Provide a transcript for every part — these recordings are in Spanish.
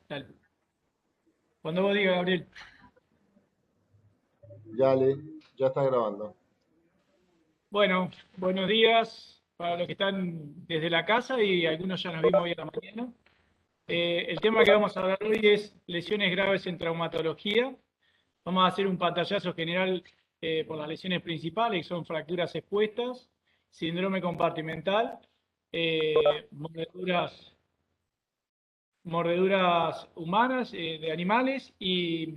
Dale. Cuando vos digas, Gabriel. Ya está grabando. Bueno, buenos días para los que están desde la casa y algunos ya nos vimos hoy en la mañana. El tema que vamos a hablar hoy es lesiones graves en traumatología. Vamos a hacer un pantallazo general por las lesiones principales, que son fracturas expuestas, síndrome compartimental, mordeduras humanas de animales y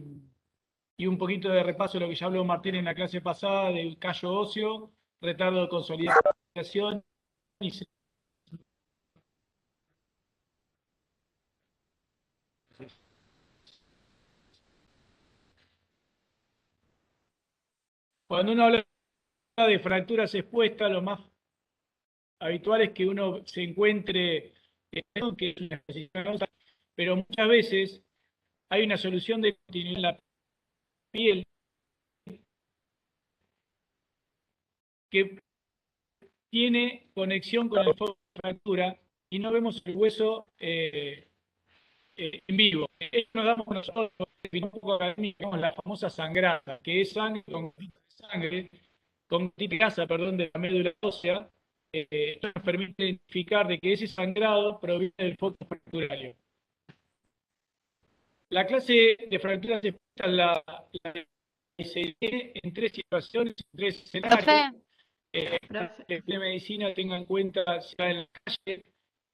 un poquito de repaso de lo que ya habló Martín en la clase pasada del callo óseo, retardo de consolidación y cuando uno habla de fracturas expuestas, lo más habitual es que uno se encuentre que es una exposición, pero muchas veces hay una solución de continuidad en la piel que tiene conexión con el foco de fractura y no vemos el hueso en vivo. Nos damos nosotros, un poco académico, la famosa sangrada, que es sangre con sangre, con grasa, perdón, de la médula ósea. Esto nos permite identificar de que ese sangrado proviene del foco fracturario. La clase de fracturas se divide en tres situaciones, en tres escenarios. Profe, De medicina tenga en cuenta si está en la calle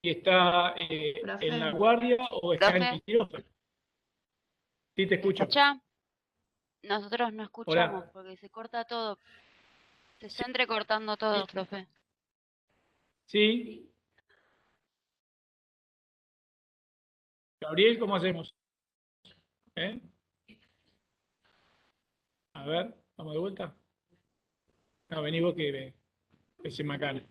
y está en la guardia o está en profe, el quirófano. Sí, te ¿me escucho. escucha? Nosotros no escuchamos Hola. porque se corta todo. Se está entrecortando todo, profe. Sí. Gabriel, ¿cómo hacemos? ¿Eh? A ver, vamos de vuelta. No, vení vos que se macana.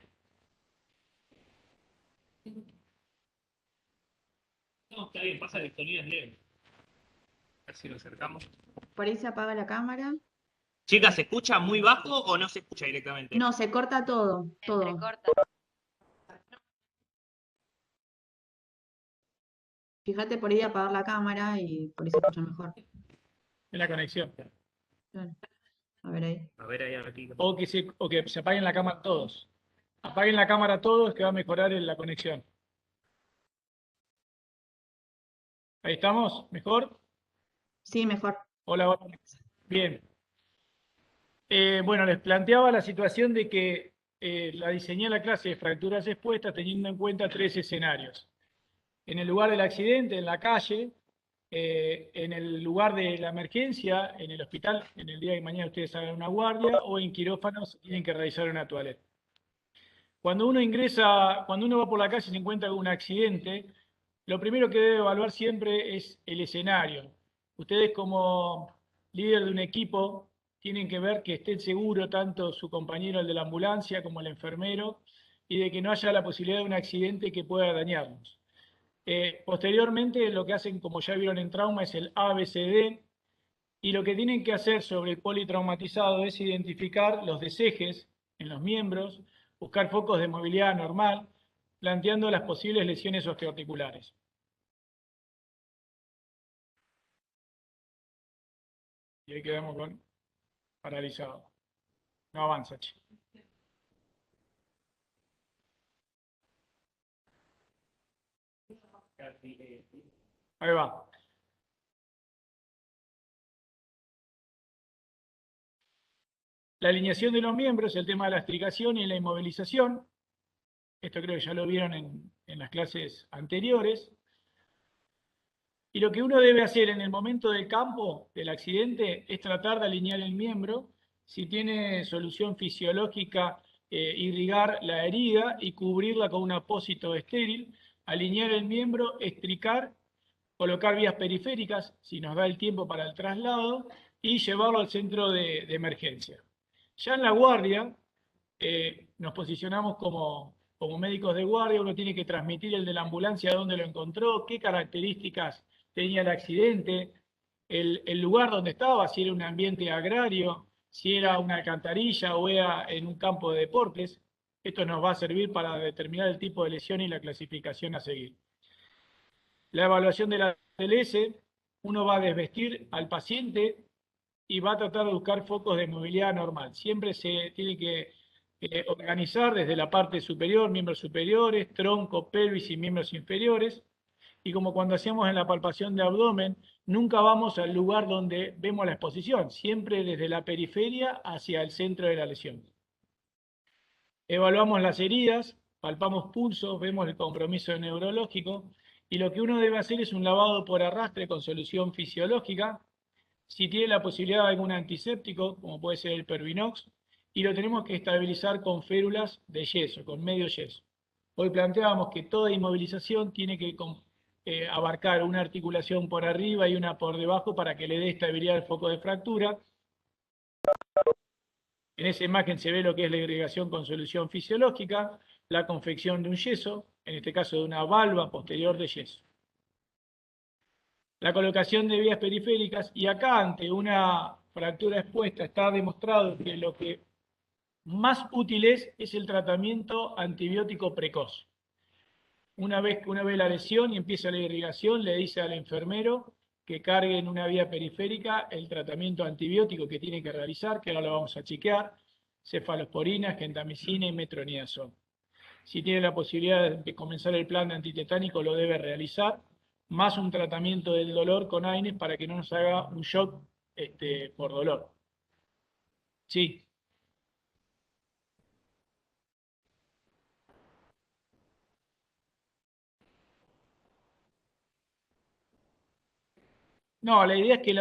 No, está bien, pasa que el sonido es leve. A ver si lo acercamos. Por ahí se apaga la cámara. Chicas, ¿se escucha muy bajo o no se escucha directamente? No, se corta todo, todo. Entrecorta. Fíjate por ahí apagar la cámara y por ahí se escucha mejor. En la conexión. Claro. A ver ahí. A ver ahí aquí. O que se apaguen la cámara todos. Apaguen la cámara todos que va a mejorar la conexión. Ahí estamos, ¿mejor? Sí, mejor. Hola, hola. Bien. Bueno, les planteaba la situación de que la diseñé la clase de fracturas expuestas teniendo en cuenta tres escenarios. En el lugar del accidente, en la calle, en el lugar de la emergencia, en el hospital, en el día de mañana ustedes hagan una guardia, o en quirófanos tienen que realizar una toaleta. Cuando uno ingresa, cuando uno va por la calle y se encuentra con un accidente, lo primero que debe evaluar siempre es el escenario. Ustedes como líder de un equipo tienen que ver que estén seguros tanto su compañero, el de la ambulancia, como el enfermero, y de que no haya la posibilidad de un accidente que pueda dañarnos. Posteriormente, lo que hacen, como ya vieron en trauma, es el ABCD, y lo que tienen que hacer sobre el politraumatizado es identificar los desejes en los miembros, buscar focos de movilidad normal, planteando las posibles lesiones osteoarticulares. Y ahí quedamos con paralizado. No avanza, che. Ahí va. La alineación de los miembros, el tema de la estricación y la inmovilización. Esto creo que ya lo vieron en las clases anteriores. Y lo que uno debe hacer en el momento del campo, del accidente, es tratar de alinear el miembro. Si tiene solución fisiológica, irrigar la herida y cubrirla con un apósito estéril, alinear el miembro, estricar, colocar vías periféricas, si nos da el tiempo para el traslado, y llevarlo al centro de emergencia. Ya en la guardia, nos posicionamos como médicos de guardia, uno tiene que transmitir el de la ambulancia dónde lo encontró, qué características tenía el accidente, el lugar donde estaba, si era un ambiente agrario, si era una alcantarilla o era en un campo de deportes. Esto nos va a servir para determinar el tipo de lesión y la clasificación a seguir. La evaluación de la ALS, uno va a desvestir al paciente y va a tratar de buscar focos de movilidad normal. Siempre se tiene que organizar desde la parte superior, miembros superiores, tronco, pelvis y miembros inferiores. Y como cuando hacíamos en la palpación de abdomen, nunca vamos al lugar donde vemos la exposición, siempre desde la periferia hacia el centro de la lesión. Evaluamos las heridas, palpamos pulsos, vemos el compromiso neurológico y lo que uno debe hacer es un lavado por arrastre con solución fisiológica. Si tiene la posibilidad de algún antiséptico, como puede ser el Pervinox, y lo tenemos que estabilizar con férulas de yeso, con medio yeso. Hoy planteábamos que toda inmovilización tiene que abarcar una articulación por arriba y una por debajo para que le dé estabilidad al foco de fractura. En esa imagen se ve lo que es la irrigación con solución fisiológica, la confección de un yeso, en este caso de una valva posterior de yeso. La colocación de vías periféricas, y acá ante una fractura expuesta está demostrado que lo que más útil es el tratamiento antibiótico precoz. Una vez que una ve la lesión y empieza la irrigación, le dice al enfermero que cargue en una vía periférica el tratamiento antibiótico que tiene que realizar, que ahora lo vamos a chequear, cefalosporina, gentamicina y metronidazol. Si tiene la posibilidad de comenzar el plan antitetánico, lo debe realizar, más un tratamiento del dolor con AINES para que no nos haga un shock por dolor. Sí. No, la idea es que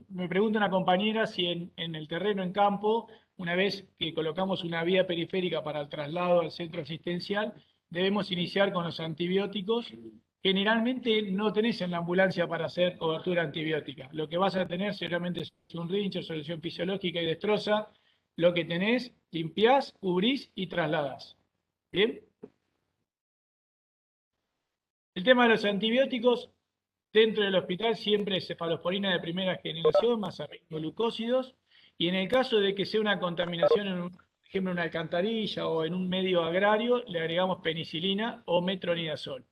me pregunta una compañera si en el terreno, en campo, una vez que colocamos una vía periférica para el traslado al centro asistencial, debemos iniciar con los antibióticos. Generalmente no tenés en la ambulancia para hacer cobertura antibiótica. Lo que vas a tener seguramente es un rincho, solución fisiológica y destroza. Lo que tenés, limpiás, cubrís y trasladás. ¿Bien? El tema de los antibióticos. Dentro del hospital siempre es cefalosporina de primera generación, más aminoglucósidos, y en el caso de que sea una contaminación, por ejemplo, en una alcantarilla o en un medio agrario, le agregamos penicilina o metronidazol.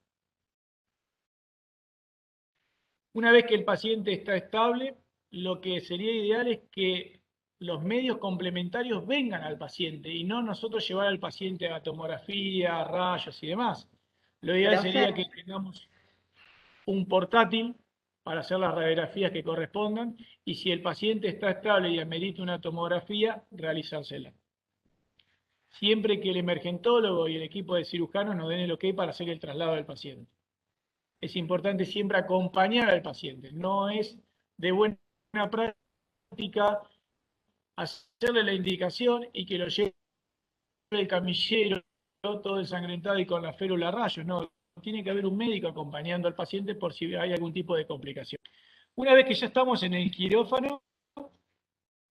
Una vez que el paciente está estable, lo que sería ideal es que los medios complementarios vengan al paciente y no nosotros llevar al paciente a tomografía, rayos y demás. Lo ideal sería que tengamos un portátil para hacer las radiografías que correspondan y si el paciente está estable y amerita una tomografía, realizársela. Siempre que el emergentólogo y el equipo de cirujanos nos den el ok para hacer el traslado del paciente. Es importante siempre acompañar al paciente, no es de buena práctica hacerle la indicación y que lo lleve el camillero todo ensangrentado y con la férula a rayos, no. Tiene que haber un médico acompañando al paciente por si hay algún tipo de complicación. Una vez que ya estamos en el quirófano,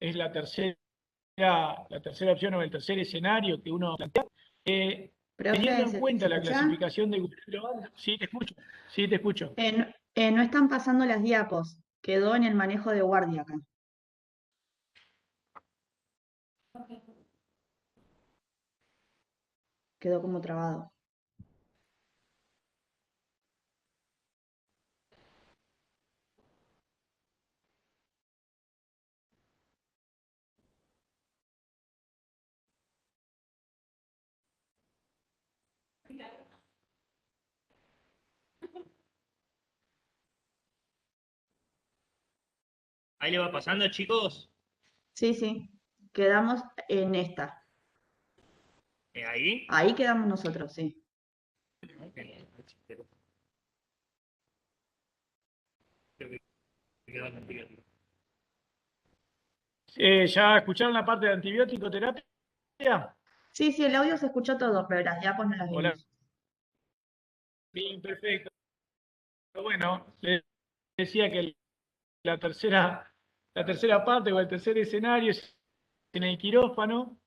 es la tercera opción o el tercer escenario que uno plantea. Teniendo en cuenta la clasificación de Gustilo Anderson, sí, te escucho. Sí, te escucho. No están pasando las diapos. Quedó en el manejo de guardia acá. Quedó como trabado. Ahí le va pasando, chicos. Sí, sí. Quedamos en esta. Ahí. Ahí quedamos nosotros, sí. ¿Ya escucharon la parte de antibiótico terapia? Sí, sí, el audio se escuchó todo, pero las diapos no las Hola. vimos. Bien, perfecto. Bueno, les decía que la tercera parte o el tercer escenario es en el quirófano.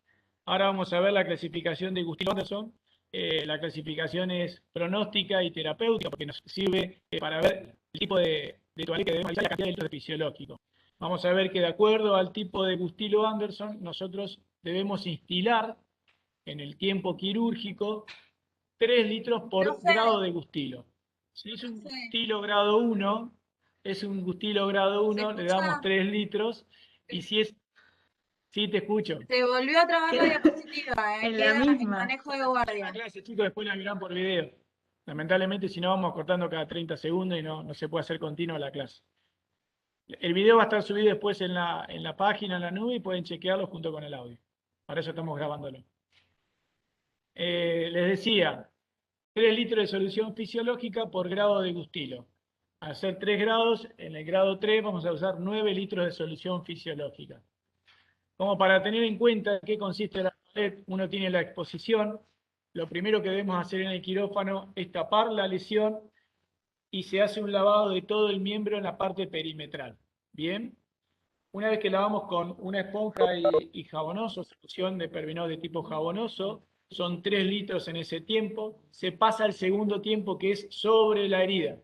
Ahora vamos a ver la clasificación de Gustilo Anderson. La clasificación es pronóstica y terapéutica porque nos sirve para ver el tipo de toalete que debemos realizar y la cantidad de litros de fisiológico. Vamos a ver que de acuerdo al tipo de Gustilo Anderson, nosotros debemos instilar en el tiempo quirúrgico 3 litros por Profe. grado de gustilo. Si es un gustilo grado 1, le damos 3 litros. Y si es... Sí, te escucho. Se volvió a trabar la diapositiva, En la queda en misma. manejo de La guardia. clase, chicos, después la verán por video. Lamentablemente, si no, vamos cortando cada 30 segundos y no se puede hacer continua la clase. El video va a estar subido después en la página, en la nube, y pueden chequearlo junto con el audio. Para eso estamos grabándolo. Les decía, 3 litros de solución fisiológica por grado de gustilo. Al ser 3 grados, en el grado 3 vamos a usar 9 litros de solución fisiológica. Como para tener en cuenta en qué consiste la pared, uno tiene la exposición. Lo primero que debemos hacer en el quirófano es tapar la lesión y se hace un lavado de todo el miembro en la parte perimetral. Bien. Una vez que lavamos con una esponja y jabonoso, solución de pervinol de tipo jabonoso, son 3 litros en ese tiempo, se pasa al segundo tiempo que es sobre la herida.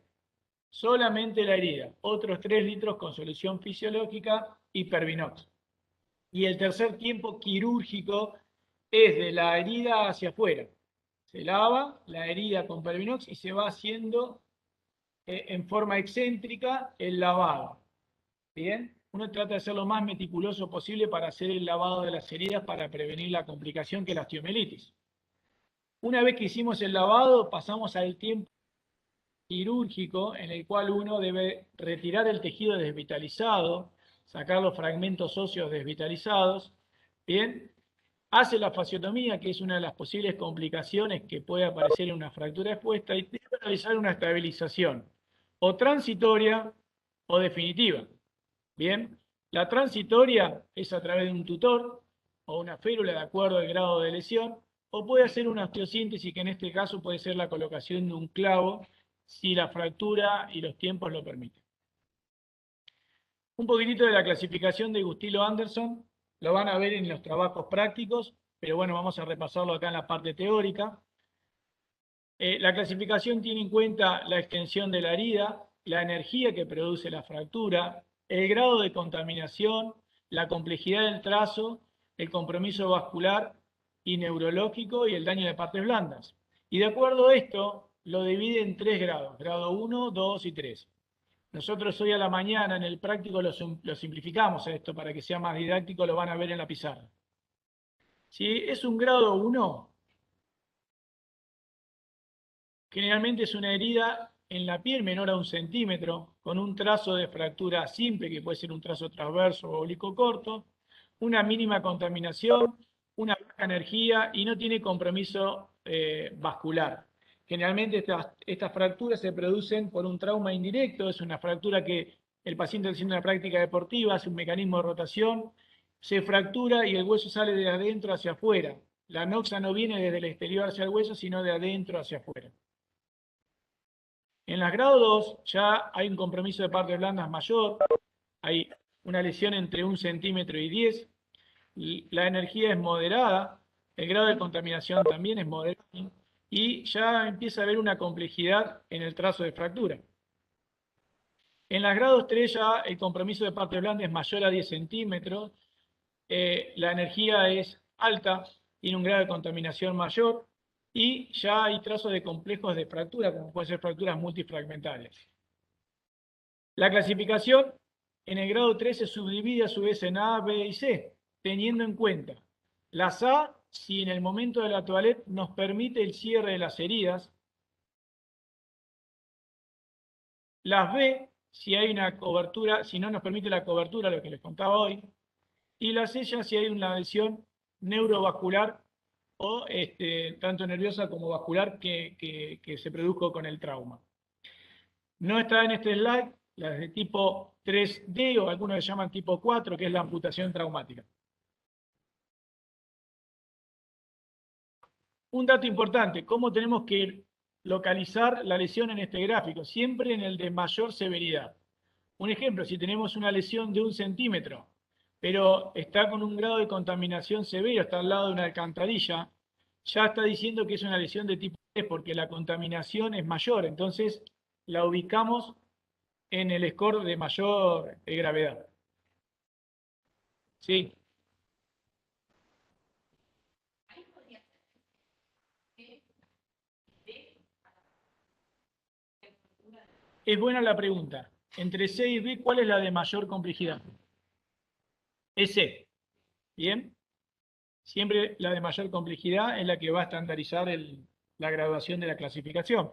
Solamente la herida. Otros 3 litros con solución fisiológica y Pervinox. Y el tercer tiempo quirúrgico es de la herida hacia afuera. Se lava la herida con Pervinox y se va haciendo en forma excéntrica el lavado. ¿Bien? Uno trata de ser lo más meticuloso posible para hacer el lavado de las heridas para prevenir la complicación que es la osteomielitis. Una vez que hicimos el lavado, pasamos al tiempo quirúrgico en el cual uno debe retirar el tejido desvitalizado, sacar los fragmentos óseos desvitalizados, ¿bien? Hace la fasciotomía, que es una de las posibles complicaciones que puede aparecer en una fractura expuesta, y debe realizar una estabilización, o transitoria o definitiva. Bien, la transitoria es a través de un tutor o una férula de acuerdo al grado de lesión, o puede hacer una osteosíntesis, que en este caso puede ser la colocación de un clavo si la fractura y los tiempos lo permiten. Un poquitito de la clasificación de Gustilo-Anderson, lo van a ver en los trabajos prácticos, pero bueno, vamos a repasarlo acá en la parte teórica. La clasificación tiene en cuenta la extensión de la herida, la energía que produce la fractura, el grado de contaminación, la complejidad del trazo, el compromiso vascular y neurológico y el daño de partes blandas. Y de acuerdo a esto, lo divide en 3 grados, grado 1, 2 y 3. Nosotros hoy a la mañana en el práctico lo simplificamos esto para que sea más didáctico, lo van a ver en la pizarra. Si es un grado 1, generalmente es una herida en la piel menor a 1 centímetro, con un trazo de fractura simple, que puede ser un trazo transverso o oblicuo corto, una mínima contaminación, una baja energía y no tiene compromiso vascular. Generalmente estas fracturas se producen por un trauma indirecto, es una fractura que el paciente haciendo una práctica deportiva, hace un mecanismo de rotación, se fractura y el hueso sale de adentro hacia afuera. La noxa no viene desde el exterior hacia el hueso, sino de adentro hacia afuera. En las grado 2 ya hay un compromiso de partes blandas mayor, hay una lesión entre 1 centímetro y 10, la energía es moderada, el grado de contaminación también es moderado, y ya empieza a haber una complejidad en el trazo de fractura. En las grados 3 ya el compromiso de partes blandas es mayor a 10 centímetros, la energía es alta, tiene un grado de contaminación mayor, y ya hay trazos de complejos de fractura, como pueden ser fracturas multifragmentales. La clasificación en el grado 3 se subdivide a su vez en A, B y C, teniendo en cuenta las A, si en el momento de la toilette nos permite el cierre de las heridas, las B, si hay una cobertura, si no nos permite la cobertura, lo que les contaba hoy, y las C ya si hay una lesión neurovascular o tanto nerviosa como vascular que se produjo con el trauma. No está en este slide las de tipo 3D o algunos le llaman tipo 4, que es la amputación traumática. Un dato importante, ¿cómo tenemos que localizar la lesión en este gráfico? Siempre en el de mayor severidad. Un ejemplo, si tenemos una lesión de 1 centímetro, pero está con un grado de contaminación severo, está al lado de una alcantarilla, ya está diciendo que es una lesión de tipo 3 porque la contaminación es mayor, entonces la ubicamos en el score de mayor gravedad. Sí. es buena la pregunta. Entre C y B, ¿cuál es la de mayor complejidad? Es C. ¿Bien? Siempre la de mayor complejidad es la que va a estandarizar la graduación de la clasificación.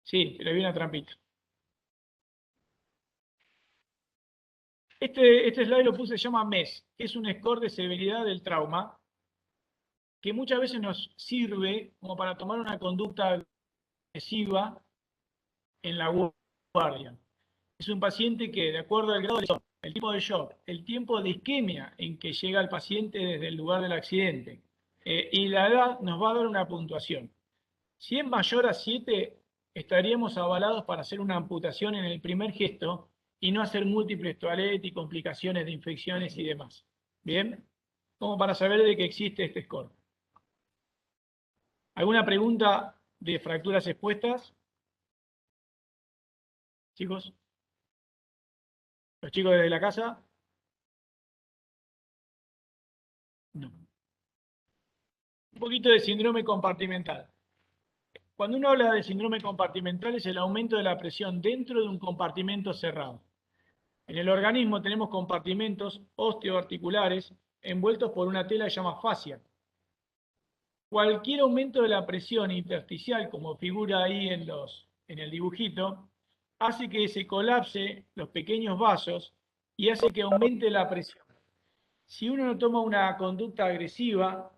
Sí, pero hay una trampita. Este slide lo puse, se llama MES, que es un score de severidad del trauma, que muchas veces nos sirve como para tomar una conducta agresiva en la guardia. Es un paciente que, de acuerdo al grado de shock, el tipo de shock, el tiempo de isquemia en que llega el paciente desde el lugar del accidente y la edad, nos va a dar una puntuación. Si es mayor a 7, estaríamos avalados para hacer una amputación en el primer gesto y no hacer múltiples toaletes y complicaciones de infecciones y demás. ¿Bien? Como para saber de que existe este score. ¿Alguna pregunta de fracturas expuestas? Chicos. ¿Los chicos desde la casa? No. Un poquito de síndrome compartimental. Cuando uno habla de síndrome compartimental es el aumento de la presión dentro de un compartimento cerrado. En el organismo tenemos compartimentos osteoarticulares envueltos por una tela que se llama fascia. Cualquier aumento de la presión intersticial, como figura ahí en el dibujito, hace que se colapse los pequeños vasos y hace que aumente la presión. Si uno no toma una conducta agresiva,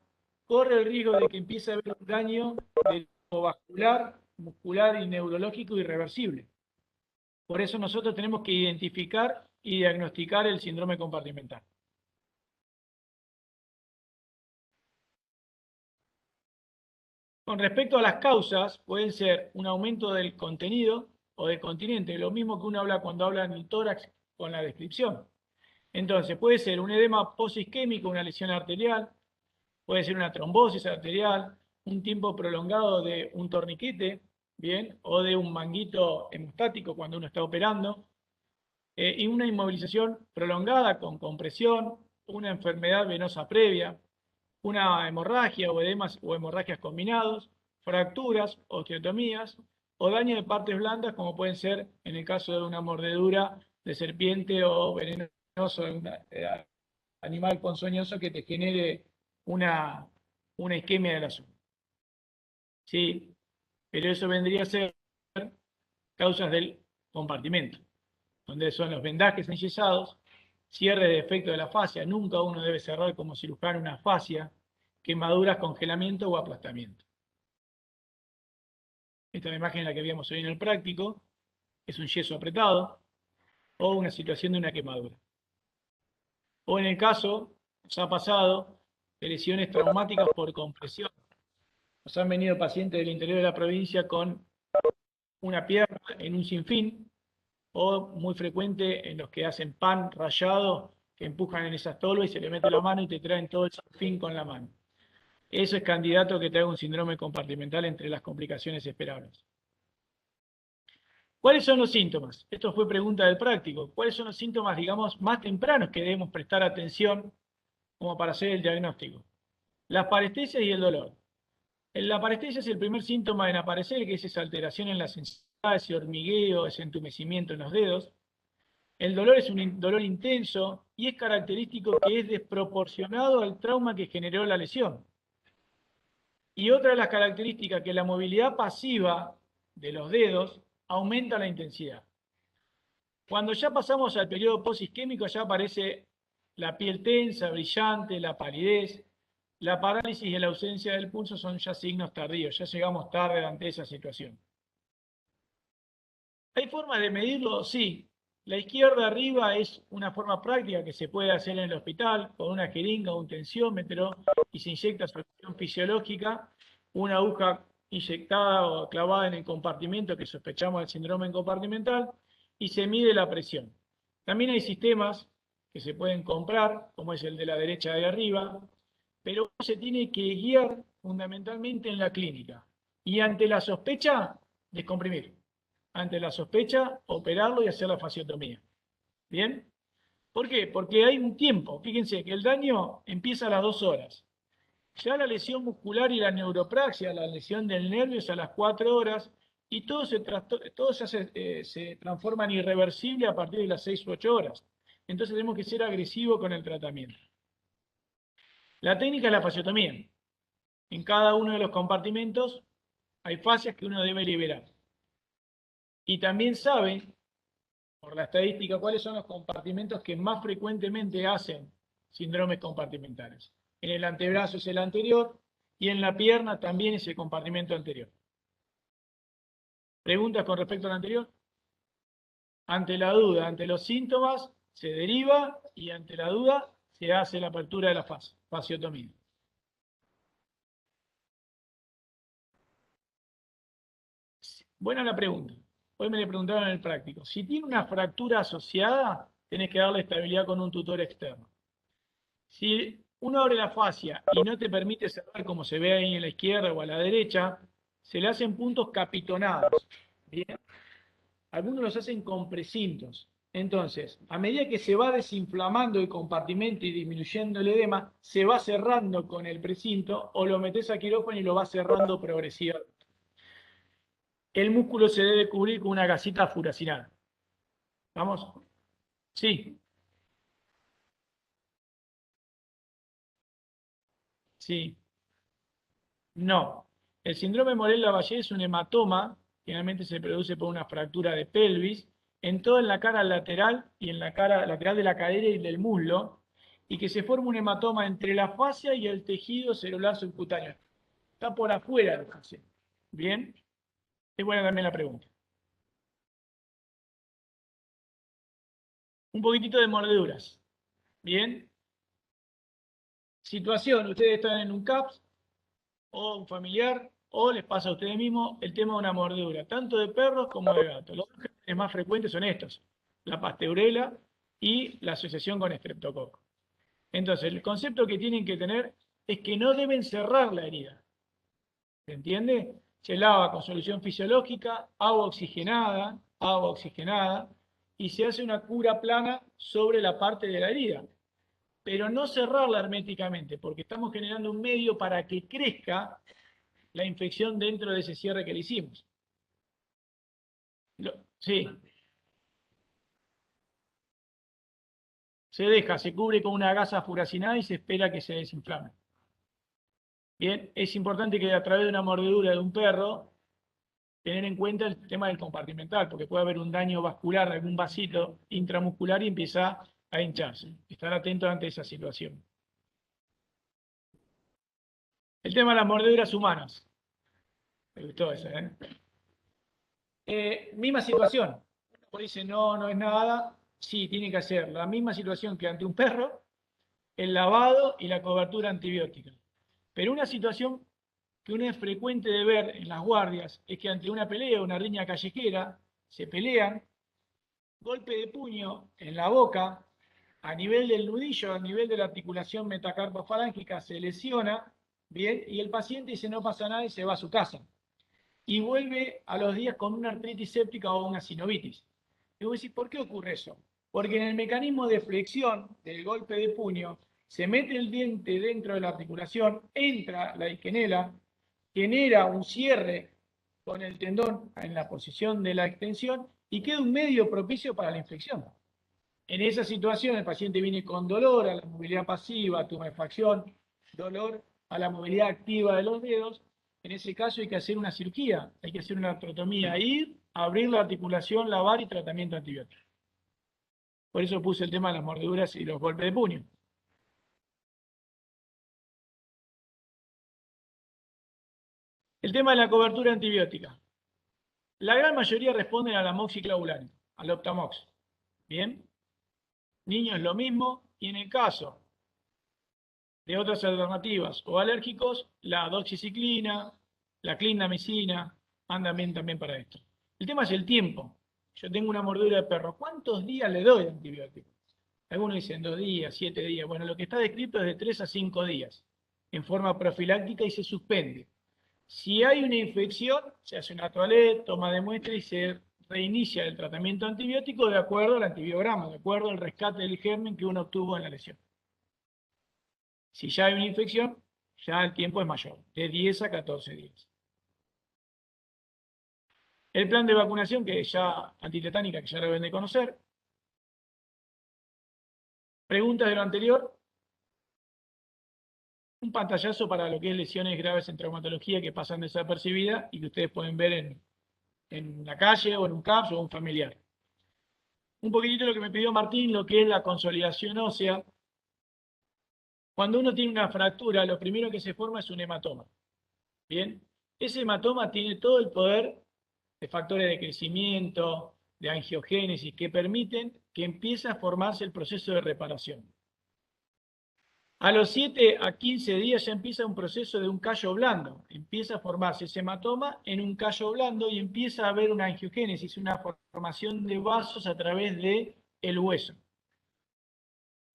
corre el riesgo de que empiece a haber un daño del tipo vascular, muscular y neurológico irreversible. Por eso nosotros tenemos que identificar y diagnosticar el síndrome compartimental. Con respecto a las causas, pueden ser un aumento del contenido o del continente, lo mismo que uno habla cuando habla en el tórax con la descripción. Entonces, puede ser un edema posisquémico, una lesión arterial, puede ser una trombosis arterial, un tiempo prolongado de un torniquete, ¿bien? O de un manguito hemostático cuando uno está operando, y una inmovilización prolongada con compresión, una enfermedad venosa previa, una hemorragia o edemas o hemorragias combinados, fracturas, osteotomías o daño de partes blandas como pueden ser en el caso de una mordedura de serpiente o venenoso de un animal ponzoñoso que te genere una isquemia de la zona. ¿Sí? Pero eso vendría a ser causas del compartimento, donde son los vendajes enyesados, cierre de efecto de la fascia. Nunca uno debe cerrar como cirujano una fascia, quemaduras, congelamiento o aplastamiento. Esta es la imagen en la que habíamos hoy en el práctico, es un yeso apretado o una situación de una quemadura. O en el caso, nos ha pasado, de lesiones traumáticas por compresión. Nos han venido pacientes del interior de la provincia con una pierna en un sinfín, o muy frecuente en los que hacen pan rallado, que empujan en esas tolvas y se le mete la mano y te traen todo el sinfín con la mano. Eso es candidato a que te haga un síndrome compartimental entre las complicaciones esperables. ¿Cuáles son los síntomas? Esto fue pregunta del práctico. ¿Cuáles son los síntomas, digamos, más tempranos que debemos prestar atención como para hacer el diagnóstico? Las parestesias y el dolor. La parestesia es el primer síntoma en aparecer, que es esa alteración en la sensibilidad, ese hormigueo, ese entumecimiento en los dedos. El dolor es un dolor intenso y es característico que es desproporcionado al trauma que generó la lesión. Y otra de las características que la movilidad pasiva de los dedos aumenta la intensidad. Cuando ya pasamos al periodo posisquémico ya aparece la piel tensa, brillante, la palidez. La parálisis y la ausencia del pulso son ya signos tardíos, ya llegamos tarde ante esa situación. ¿Hay formas de medirlo? Sí. La izquierda arriba es una forma práctica que se puede hacer en el hospital con una jeringa o un tensiómetro y se inyecta solución fisiológica, una aguja inyectada o clavada en el compartimento que sospechamos del síndrome compartimental y se mide la presión. También hay sistemas que se pueden comprar, como es el de la derecha de arriba, pero se tiene que guiar fundamentalmente en la clínica. Y ante la sospecha, descomprimir. Ante la sospecha, operarlo y hacer la fasciotomía. ¿Bien? ¿Por qué? Porque hay un tiempo. Fíjense que el daño empieza a las 2 horas. Ya la lesión muscular y la neuropraxia, la lesión del nervio es a las 4 horas y se transforma en irreversible a partir de las 6 u 8 horas. Entonces tenemos que ser agresivos con el tratamiento. La técnica es la fasciotomía. En cada uno de los compartimentos hay fascias que uno debe liberar. Y también sabe, por la estadística, cuáles son los compartimentos que más frecuentemente hacen síndromes compartimentales. En el antebrazo es el anterior y en la pierna también es el compartimento anterior. ¿Preguntas con respecto al anterior? Ante la duda, ante los síntomas, se deriva y ante la duda se hace la apertura de la fasciotomía. Buena la pregunta. Hoy me le preguntaron en el práctico. Si tiene una fractura asociada, tenés que darle estabilidad con un tutor externo. Si uno abre la fascia y no te permite cerrar como se ve ahí en la izquierda o a la derecha, se le hacen puntos capitonados. ¿Bien? Algunos los hacen con precintos. Entonces, a medida que se va desinflamando el compartimento y disminuyendo el edema, se va cerrando con el precinto o lo metes a quirófano y lo va cerrando progresivamente. El músculo se debe cubrir con una gasita furacinada. ¿Vamos? Sí. Sí. No. El síndrome Morel-Lavallée es un hematoma, generalmente se produce por una fractura de pelvis, en toda la cara lateral y en la cara lateral de la cadera y del muslo, y que se forma un hematoma entre la fascia y el tejido celular subcutáneo. Está por afuera de la fascia. ¿Bien? Es buena también la pregunta. Un poquitito de mordeduras. ¿Bien? Situación, ustedes están en un CAPS o un familiar o les pasa a ustedes mismos el tema de una mordedura, tanto de perros como de gatos. Los gérmenes más frecuentes son estos, la pasteurela y la asociación con estreptococo. Entonces, el concepto que tienen que tener es que no deben cerrar la herida. ¿Se entiende? Se lava con solución fisiológica, agua oxigenada, y se hace una cura plana sobre la parte de la herida. Pero no cerrarla herméticamente, porque estamos generando un medio para que crezca la infección dentro de ese cierre que le hicimos. Sí. Se deja, se cubre con una gasa furacinada y se espera que se desinflame. Bien, es importante que a través de una mordedura de un perro, tener en cuenta el tema del compartimental, porque puede haber un daño vascular de algún vasito intramuscular y empieza a hincharse. Estar atento ante esa situación. El tema de las mordeduras humanas. Me gustó eso, ¿eh? Misma situación. Por dice, no, no es nada. Sí, tiene que hacer la misma situación que ante un perro, el lavado y la cobertura antibiótica. Pero una situación que uno es frecuente de ver en las guardias es que ante una pelea, una riña callejera, se pelean, golpe de puño en la boca, a nivel del nudillo, a nivel de la articulación metacarpofalángica, se lesiona, bien, y el paciente dice no pasa nada y se va a su casa. Y vuelve a los días con una artritis séptica o una sinovitis. Y vos decís, ¿por qué ocurre eso? Porque en el mecanismo de flexión del golpe de puño, se mete el diente dentro de la articulación, entra la isquenela, genera un cierre con el tendón en la posición de la extensión y queda un medio propicio para la infección. En esa situación el paciente viene con dolor a la movilidad pasiva, tumefacción, dolor a la movilidad activa de los dedos. En ese caso hay que hacer una cirugía, hay que hacer una artrotomía, ir, abrir la articulación, lavar y tratamiento antibiótico. Por eso puse el tema de las mordeduras y los golpes de puño. El tema de la cobertura antibiótica. La gran mayoría responden a la moxiclavulanio, al Optamox. ¿Bien? Niños lo mismo, y en el caso de otras alternativas o alérgicos, la doxiciclina, la clindamicina, andan bien también para esto. El tema es el tiempo. Yo tengo una mordedura de perro. ¿Cuántos días le doy de antibiótico? Algunos dicen 2 días, 7 días. Bueno, lo que está descrito es de 3 a 5 días, en forma profiláctica y se suspende. Si hay una infección, se hace una toaleta, toma de muestra y se reinicia el tratamiento antibiótico de acuerdo al antibiograma, de acuerdo al rescate del germen que uno obtuvo en la lesión. Si ya hay una infección, ya el tiempo es mayor, de 10 a 14 días. El plan de vacunación, que ya antitetánica, que ya lo deben de conocer. Preguntas de lo anterior. Un pantallazo para lo que es lesiones graves en traumatología que pasan desapercibidas y que ustedes pueden ver en la calle o en un CAPS o un familiar. Un poquitito lo que me pidió Martín, lo que es la consolidación ósea. Cuando uno tiene una fractura, lo primero que se forma es un hematoma. Bien, ese hematoma tiene todo el poder de factores de crecimiento, de angiogénesis, que permiten que empiece a formarse el proceso de reparación. A los 7 a 15 días ya empieza un proceso de un callo blando. Empieza a formarse ese hematoma en un callo blando y empieza a haber una angiogénesis, una formación de vasos a través del hueso.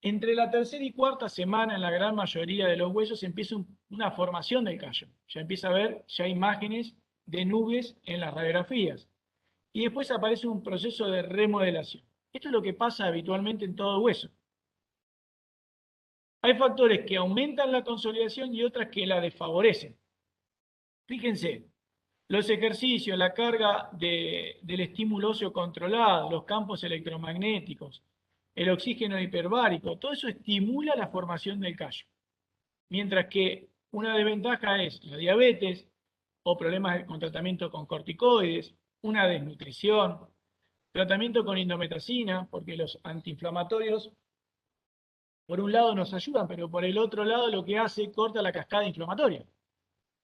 Entre la tercera y cuarta semana, en la gran mayoría de los huesos, empieza una formación del callo. Ya empieza a ver ya imágenes de nubes en las radiografías. Y después aparece un proceso de remodelación. Esto es lo que pasa habitualmente en todo hueso. Hay factores que aumentan la consolidación y otras que la desfavorecen. Fíjense, los ejercicios, la carga del estímulo óseo controlado, los campos electromagnéticos, el oxígeno hiperbárico, todo eso estimula la formación del callo. Mientras que una desventaja es la diabetes o problemas con tratamiento con corticoides, una desnutrición, tratamiento con indometacina, porque los antiinflamatorios por un lado nos ayudan, pero por el otro lado lo que hace corta la cascada inflamatoria.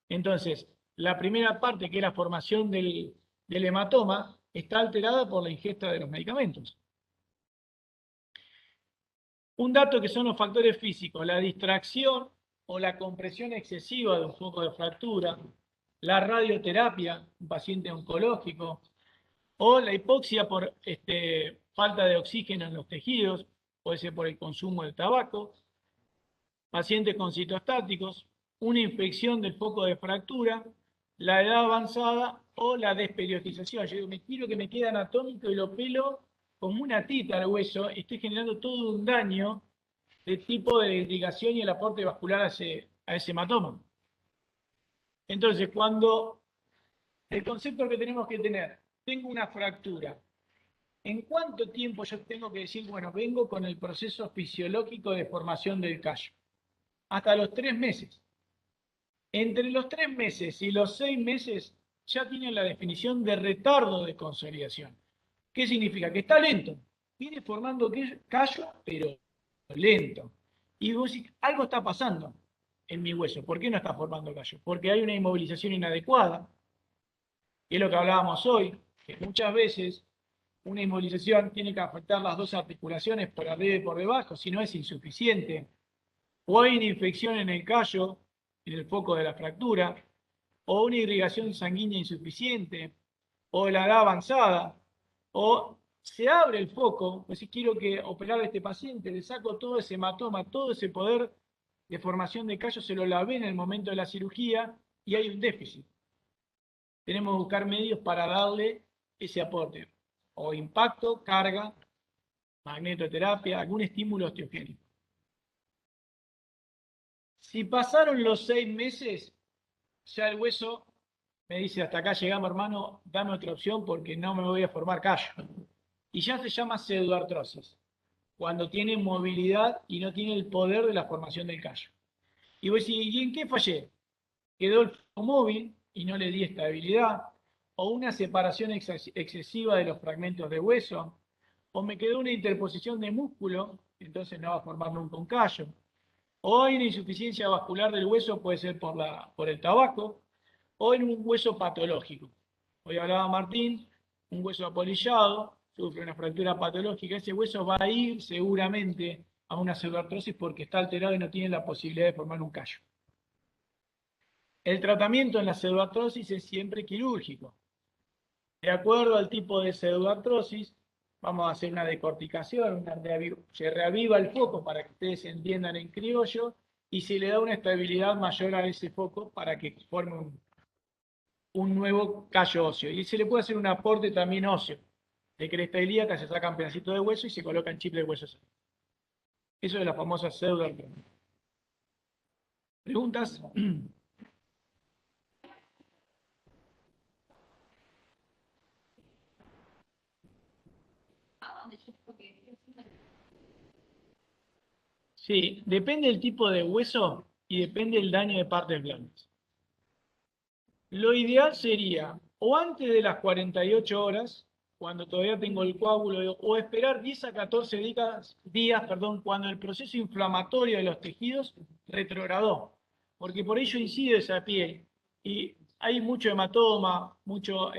Entonces, la primera parte, que es la formación del hematoma, está alterada por la ingesta de los medicamentos. Un dato que son los factores físicos, la distracción o la compresión excesiva de un foco de fractura, la radioterapia, un paciente oncológico, o la hipoxia por falta de oxígeno en los tejidos, puede ser por el consumo del tabaco, pacientes con citostáticos, una infección del foco de fractura, la edad avanzada o la desperiodización. Yo digo, me quiero que me quede anatómico y lo pelo como una tita al hueso, estoy generando todo un daño de tipo de irrigación y el aporte vascular a ese hematoma. Entonces, cuando el concepto que tenemos que tener, tengo una fractura, ¿en cuánto tiempo yo tengo que decir, bueno, vengo con el proceso fisiológico de formación del callo? Hasta los 3 meses. Entre los 3 meses y los 6 meses ya tienen la definición de retardo de consolidación. ¿Qué significa? Que está lento. Viene formando callo, pero lento. Y vos decís, algo está pasando en mi hueso. ¿Por qué no está formando callo? Porque hay una inmovilización inadecuada. Y es lo que hablábamos hoy, que muchas veces una inmovilización tiene que afectar las dos articulaciones por arriba y por debajo, si no es insuficiente. O hay una infección en el callo, en el foco de la fractura, o una irrigación sanguínea insuficiente, o la edad avanzada, o se abre el foco, pues si quiero que operar a este paciente, le saco todo ese hematoma, todo ese poder de formación de callo, se lo lavé en el momento de la cirugía y hay un déficit. Tenemos que buscar medios para darle ese aporte, o impacto, carga, magnetoterapia, algún estímulo osteogénico. Si pasaron los 6 meses, ya el hueso me dice, hasta acá llegamos, hermano, dame otra opción porque no me voy a formar callo. Y ya se llama pseudoartrosis, cuando tiene movilidad y no tiene el poder de la formación del callo. Y voy a decir, ¿y en qué fallé? Quedó el foco móvil y no le di estabilidad, o una separación excesiva de los fragmentos de hueso, o me quedó una interposición de músculo, entonces no va a formar nunca un callo. O hay una insuficiencia vascular del hueso, puede ser por el tabaco, o en un hueso patológico. Hoy hablaba Martín, un hueso apolillado, sufre una fractura patológica, ese hueso va a ir seguramente a una pseudoartrosis porque está alterado y no tiene la posibilidad de formar un callo. El tratamiento en la pseudoartrosis es siempre quirúrgico. De acuerdo al tipo de pseudoartrosis, vamos a hacer una decorticación, se reaviva el foco para que ustedes entiendan en criollo y se le da una estabilidad mayor a ese foco para que forme un nuevo callo óseo. Y se le puede hacer un aporte también óseo, de cresta ilíaca, se sacan pedacitos de hueso y se colocan chip de hueso. Eso es la famosa pseudoartrosis. ¿Preguntas? Sí, depende del tipo de hueso y depende del daño de partes blandas. Lo ideal sería o antes de las 48 horas, cuando todavía tengo el coágulo, o esperar 10 a 14 días, cuando el proceso inflamatorio de los tejidos retrogradó, porque por ello incide esa piel y hay mucho hematoma, mucho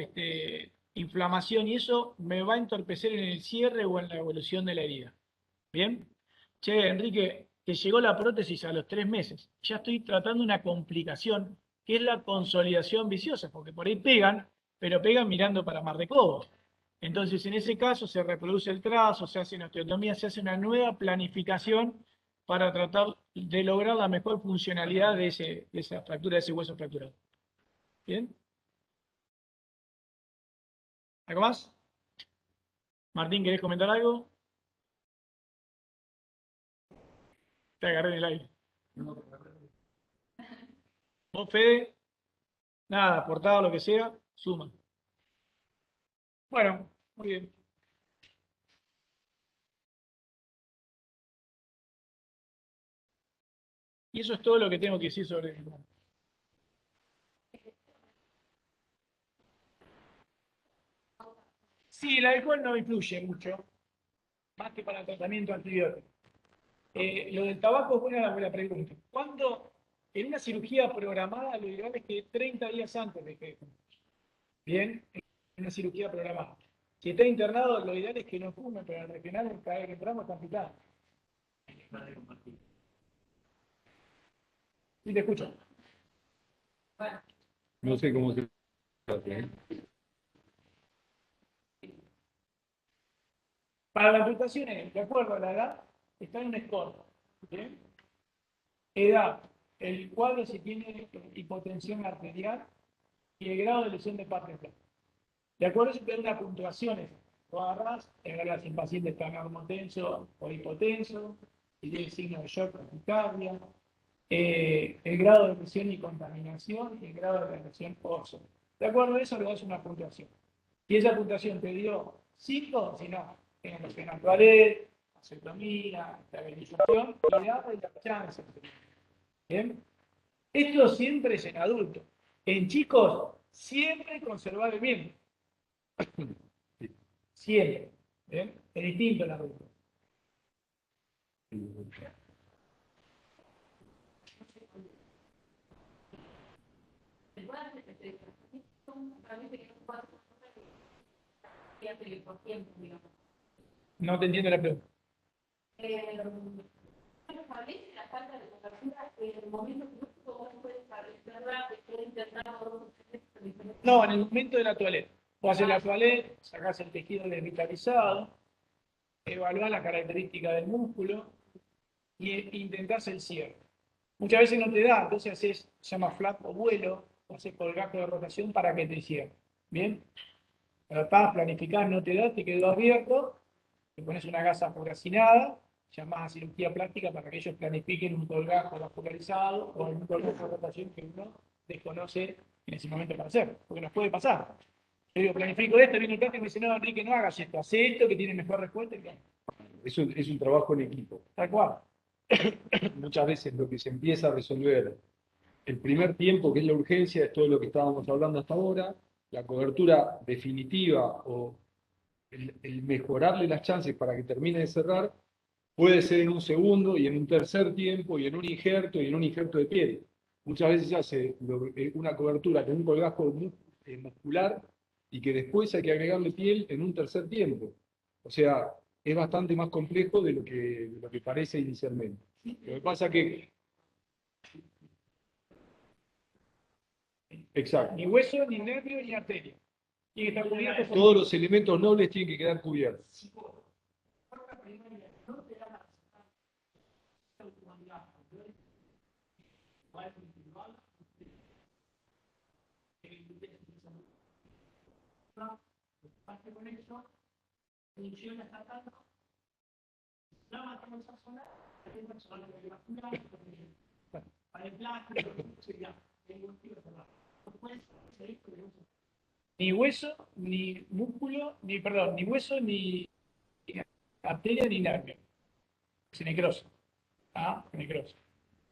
inflamación y eso me va a entorpecer en el cierre o en la evolución de la herida. ¿Bien? Che, Enrique, te llegó la prótesis a los 3 meses. Ya estoy tratando una complicación que es la consolidación viciosa, porque por ahí pegan, pero pegan mirando para Mar de Cobo. Entonces, en ese caso se reproduce el trazo, se hace una osteotomía, se hace una nueva planificación para tratar de lograr la mejor funcionalidad de esa fractura, de ese hueso fracturado. ¿Bien? ¿Algo más? Martín, ¿querés comentar algo? Te agarré en el aire. ¿Vos, Fede? Nada, portada, lo que sea, suma. Bueno, muy bien. Y eso es todo lo que tengo que decir sobre el... Sí, el alcohol no influye mucho, más que para el tratamiento antibiótico. Lo del tabaco es buena pregunta. ¿Cuándo, en una cirugía programada, lo ideal es que 30 días antes de que... Bien, en una cirugía programada. Si está internado, lo ideal es que no fume, pero al final, cada vez que entramos, está picado. Sí, te escucho. No sé cómo se hace, ¿eh? Para las amputaciones, de acuerdo a la edad, está en un score. ¿Bien? Edad, el cuadro si tiene hipotensión arterial y el grado de lesión de parte blanca. De acuerdo a eso te da una puntuación. Tú agarras, te agarras si el paciente está normotenso o hipotenso, si tiene signo de shock o taquicardia, el grado de lesión y contaminación y el grado de lesión ósea. De acuerdo a eso le das una puntuación. Si esa puntuación te dio 5, si no, tienes lesión actual, aceptomía, estabilización, y da la chance. ¿Bien? Esto siempre es en adultos. En chicos, siempre conservar el miembro. Siempre. ¿Bien? Es distinto en adultos. No te entiendo la pregunta. No, en el momento de la toilette. Vos haces la toilette, sacás el tejido desvitalizado, evaluás la característica del músculo e intentás el cierre. Muchas veces no te da, entonces haces, se llama flap o vuelo, o haces colgajo de rotación para que te cierre. ¿Bien? Tratás, planificás, no te da, te quedó abierto, te pones una gasa furacinada, llamada cirugía plástica para que ellos planifiquen un colgajo vascularizado o un colgajo de rotación que uno desconoce en ese momento para hacer, porque nos puede pasar. Yo digo, planifico esto, viene el plástico y me dice, no, Enrique, no hagas esto, hace esto que tiene mejor respuesta. Eso es un trabajo en equipo. Tal cual. Muchas veces lo que se empieza a resolver el primer tiempo, que es la urgencia, es todo lo que estábamos hablando hasta ahora, la cobertura definitiva o el mejorarle las chances para que termine de cerrar, puede ser en un segundo y en un tercer tiempo y en un injerto y en un injerto de piel. Muchas veces se hace una cobertura con un colgajo muscular y que después hay que agregarle piel en un tercer tiempo. O sea, es bastante más complejo de lo que parece inicialmente. Lo que pasa que... Exacto. Ni hueso, ni nervio, ni arteria. Tiene que estar cubierto con... Todos los elementos nobles tienen que quedar cubiertos. Ni hueso, ni músculo, ni hueso, ni arteria, ni nervio. Se necrosa. a necrosis.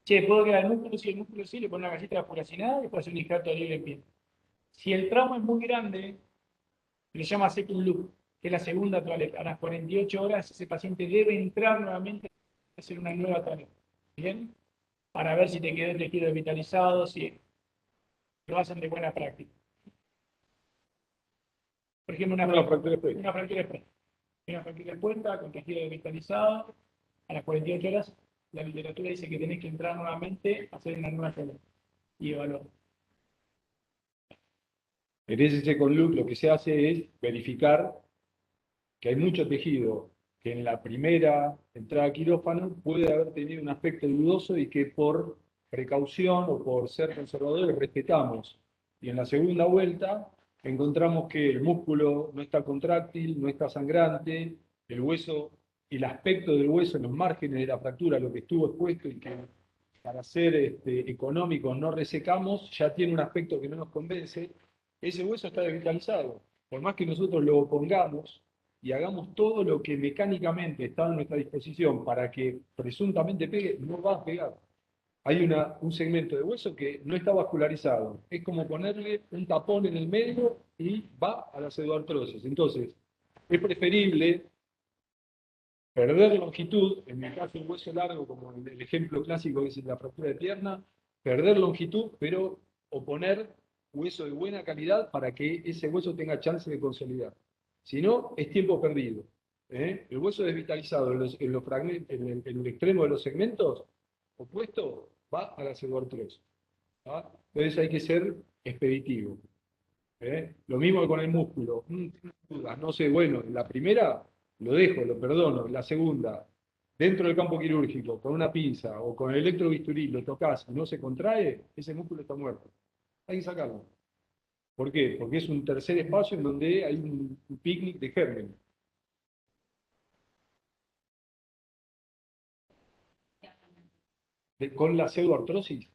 Che, puedo quedar el músculo, si el músculo sí, le pongo una galleta furacinada y puedo hacer un injerto libre en piel. Si el tramo es muy grande, le llama second loop, que es la segunda toaleta. A las 48 horas ese paciente debe entrar nuevamente a hacer una nueva toaleta. ¿Bien? Para ver si te quedó el tejido desvitalizado, si lo hacen de buena práctica. Por ejemplo, Una fractura expuesta. una fractura expuesta. Una fractura expuesta con tejido desvitalizado. A las 48 horas, la literatura dice que tenés que entrar nuevamente a hacer una nueva toaleta y evaluar. En ese second loop lo que se hace es verificar que hay mucho tejido que en la primera entrada a quirófano puede haber tenido un aspecto dudoso y que por precaución o por ser conservadores respetamos. Y en la segunda vuelta encontramos que el músculo no está contráctil, no está sangrante, el hueso, el aspecto del hueso en los márgenes de la fractura, lo que estuvo expuesto y que para ser económicos no resecamos, ya tiene un aspecto que no nos convence. Ese hueso está desvitalizado. Por más que nosotros lo pongamos y hagamos todo lo que mecánicamente está a nuestra disposición para que presuntamente pegue, no va a pegar. Hay un segmento de hueso que no está vascularizado. Es como ponerle un tapón en el medio y va a la pseudoartrosis. Entonces, es preferible perder longitud, en el caso de un hueso largo, como el ejemplo clásico que es la fractura de pierna, perder longitud, pero oponer hueso de buena calidad para que ese hueso tenga chance de consolidar. Si no, es tiempo perdido. El hueso desvitalizado en los fragmentos, en el extremo de los segmentos opuesto va a la pseudoartrosis. Entonces hay que ser expeditivo. Lo mismo que con el músculo. No sé, bueno, la primera lo dejo, lo perdono. La segunda, dentro del campo quirúrgico, con una pinza o con el electrobisturí, lo tocas y no se contrae, ese músculo está muerto. Hay que sacarlo. ¿Por qué? Porque es un tercer espacio en donde hay un picnic de gérmenes. Con la pseudoartrosis.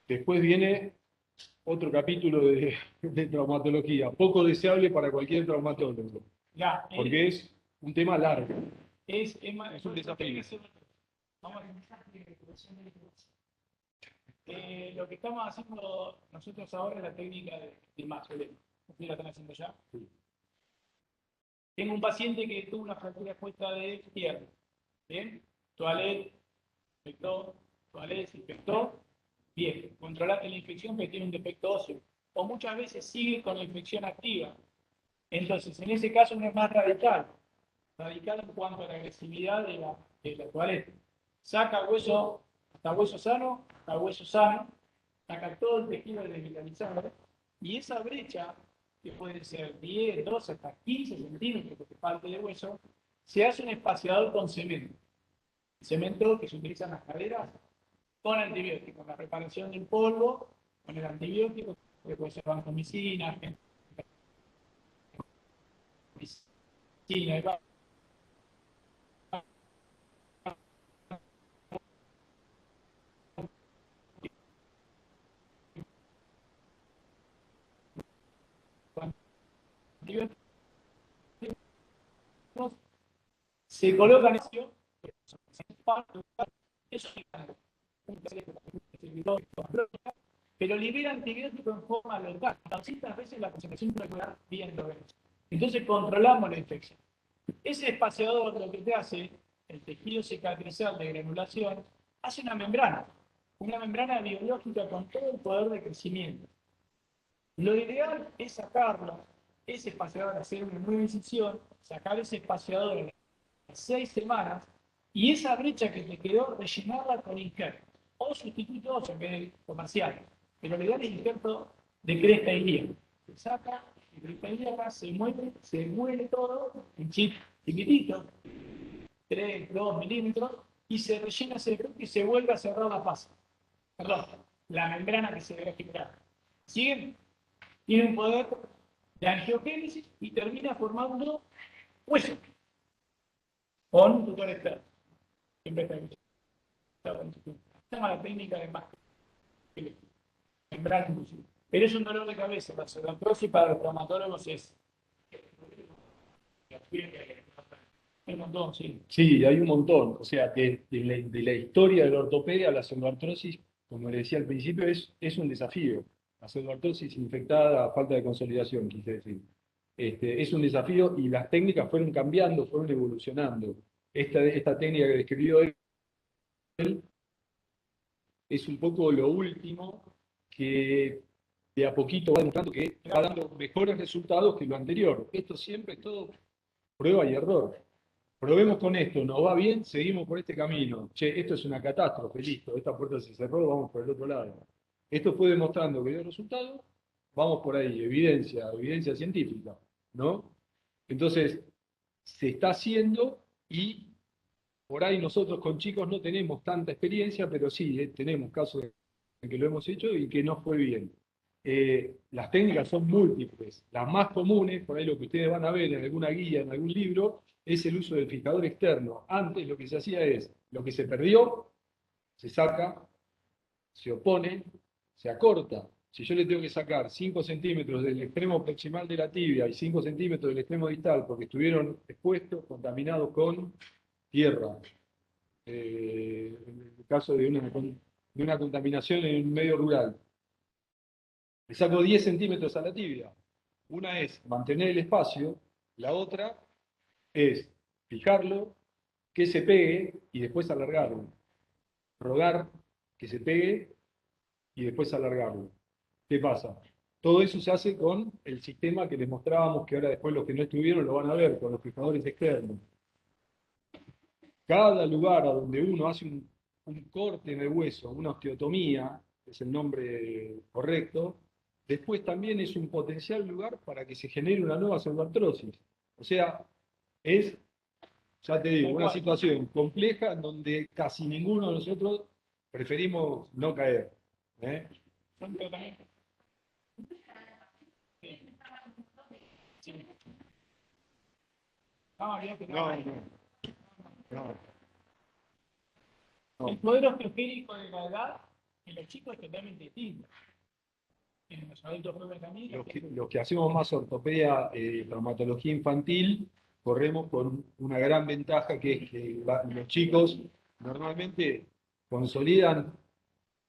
Después viene otro capítulo de traumatología, poco deseable para cualquier traumatólogo, Ya, porque es un tema largo. es un desafío. Vamos a lo que estamos haciendo nosotros ahora es la técnica de mausoleo. ¿Ustedes la están haciendo ya? Sí. Tengo un paciente que tuvo una fractura expuesta de pierna. ¿Bien? Toilet, infectó, toilet, se infectó. Bien, controlate la infección que tiene un defecto óseo. O muchas veces sigue con la infección activa. Entonces, en ese caso no es más radical. Radical en cuanto a la agresividad de la toaleta. Saca hueso, hasta hueso sano, hasta hueso sano, saca todo el tejido desvitalizado, y esa brecha, que puede ser 10, 12, hasta 15 centímetros que te falte de hueso, se hace un espaciador con cemento. El cemento que se utiliza en las caderas con antibióticos, la preparación del polvo, con el antibiótico, que puede ser vancomicina, se colocan eso, pero libera antibiótico en forma local. Tantas veces la concentración molecular viendo eso. Entonces controlamos la infección. Ese espaciador lo que te hace, el tejido cicatrizal de granulación, hace una membrana biológica con todo el poder de crecimiento. Lo ideal es sacarlo, ese espaciador, hacer una nueva incisión, sacar ese espaciador en 6 semanas y esa brecha que te quedó, rellenarla con injerto o sustituto óseo, que es el comercial. Pero lo ideal es injerto de cresta ilíaca. Se saca, de cresta ilíaca, se mueve todo, un chip chiquitito, 3, 2 milímetros, y se rellena ese defecto y se vuelve a cerrar la fase. Perdón, la membrana que se debe generar. ¿Siguen? Tiene un poder de angiogénesis y termina formando hueso con un tutor externo. Siempre está escuchando. Se llama la técnica de máscara. Membrana inclusive. Pero es un dolor de cabeza. La pseudoartrosis para los traumatólogos es Un montón, sí. Sí, hay un montón. O sea, de la historia de la ortopedia, la pseudoartrosis, como le decía al principio, es un desafío. La pseudoartrosis infectada a falta de consolidación, quise decir. Es un desafío y las técnicas fueron cambiando, fueron evolucionando. Esta técnica que describió él es un poco lo último que de a poquito va demostrando que va dando mejores resultados que lo anterior. Esto siempre es todo prueba y error. Probemos con esto, nos va bien, seguimos por este camino. Che, esto es una catástrofe, listo, esta puerta se cerró, vamos por el otro lado. Esto fue demostrando que dio resultados, vamos por ahí, evidencia científica, ¿no? Entonces, se está haciendo y por ahí nosotros con chicos no tenemos tanta experiencia, pero sí, tenemos casos en que lo hemos hecho y que no fue bien. Las técnicas son múltiples. Las más comunes, por ahí lo que ustedes van a ver en alguna guía, en algún libro, es el uso del fijador externo. Antes lo que se hacía es, lo que se perdió, se saca, se opone, se acorta. Si yo le tengo que sacar 5 centímetros del extremo proximal de la tibia y 5 centímetros del extremo distal porque estuvieron expuestos, contaminados con tierra, en el caso de una contaminación en un medio rural, le saco 10 centímetros a la tibia. Una es mantener el espacio, la otra es fijarlo, que se pegue y después alargarlo. Rogar que se pegue y después alargarlo. ¿Qué pasa? Todo eso se hace con el sistema que les mostrábamos, que ahora después los que no estuvieron lo van a ver, con los fijadores externos. Cada lugar a donde uno hace un corte en el hueso, una osteotomía, es el nombre correcto, después también es un potencial lugar para que se genere una nueva pseudoartrosis. O sea, es, ya te digo, una situación compleja en donde casi ninguno de nosotros preferimos no caer. ¿Eh? Son tratamientos. Sí. Ah, bien, que No, no. El poder osteogénico de la edad en los chicos es totalmente distinto. En los adultos jóvenes también. Los que hacemos más ortopedia, traumatología infantil, corremos con una gran ventaja que es que los chicos normalmente consolidan,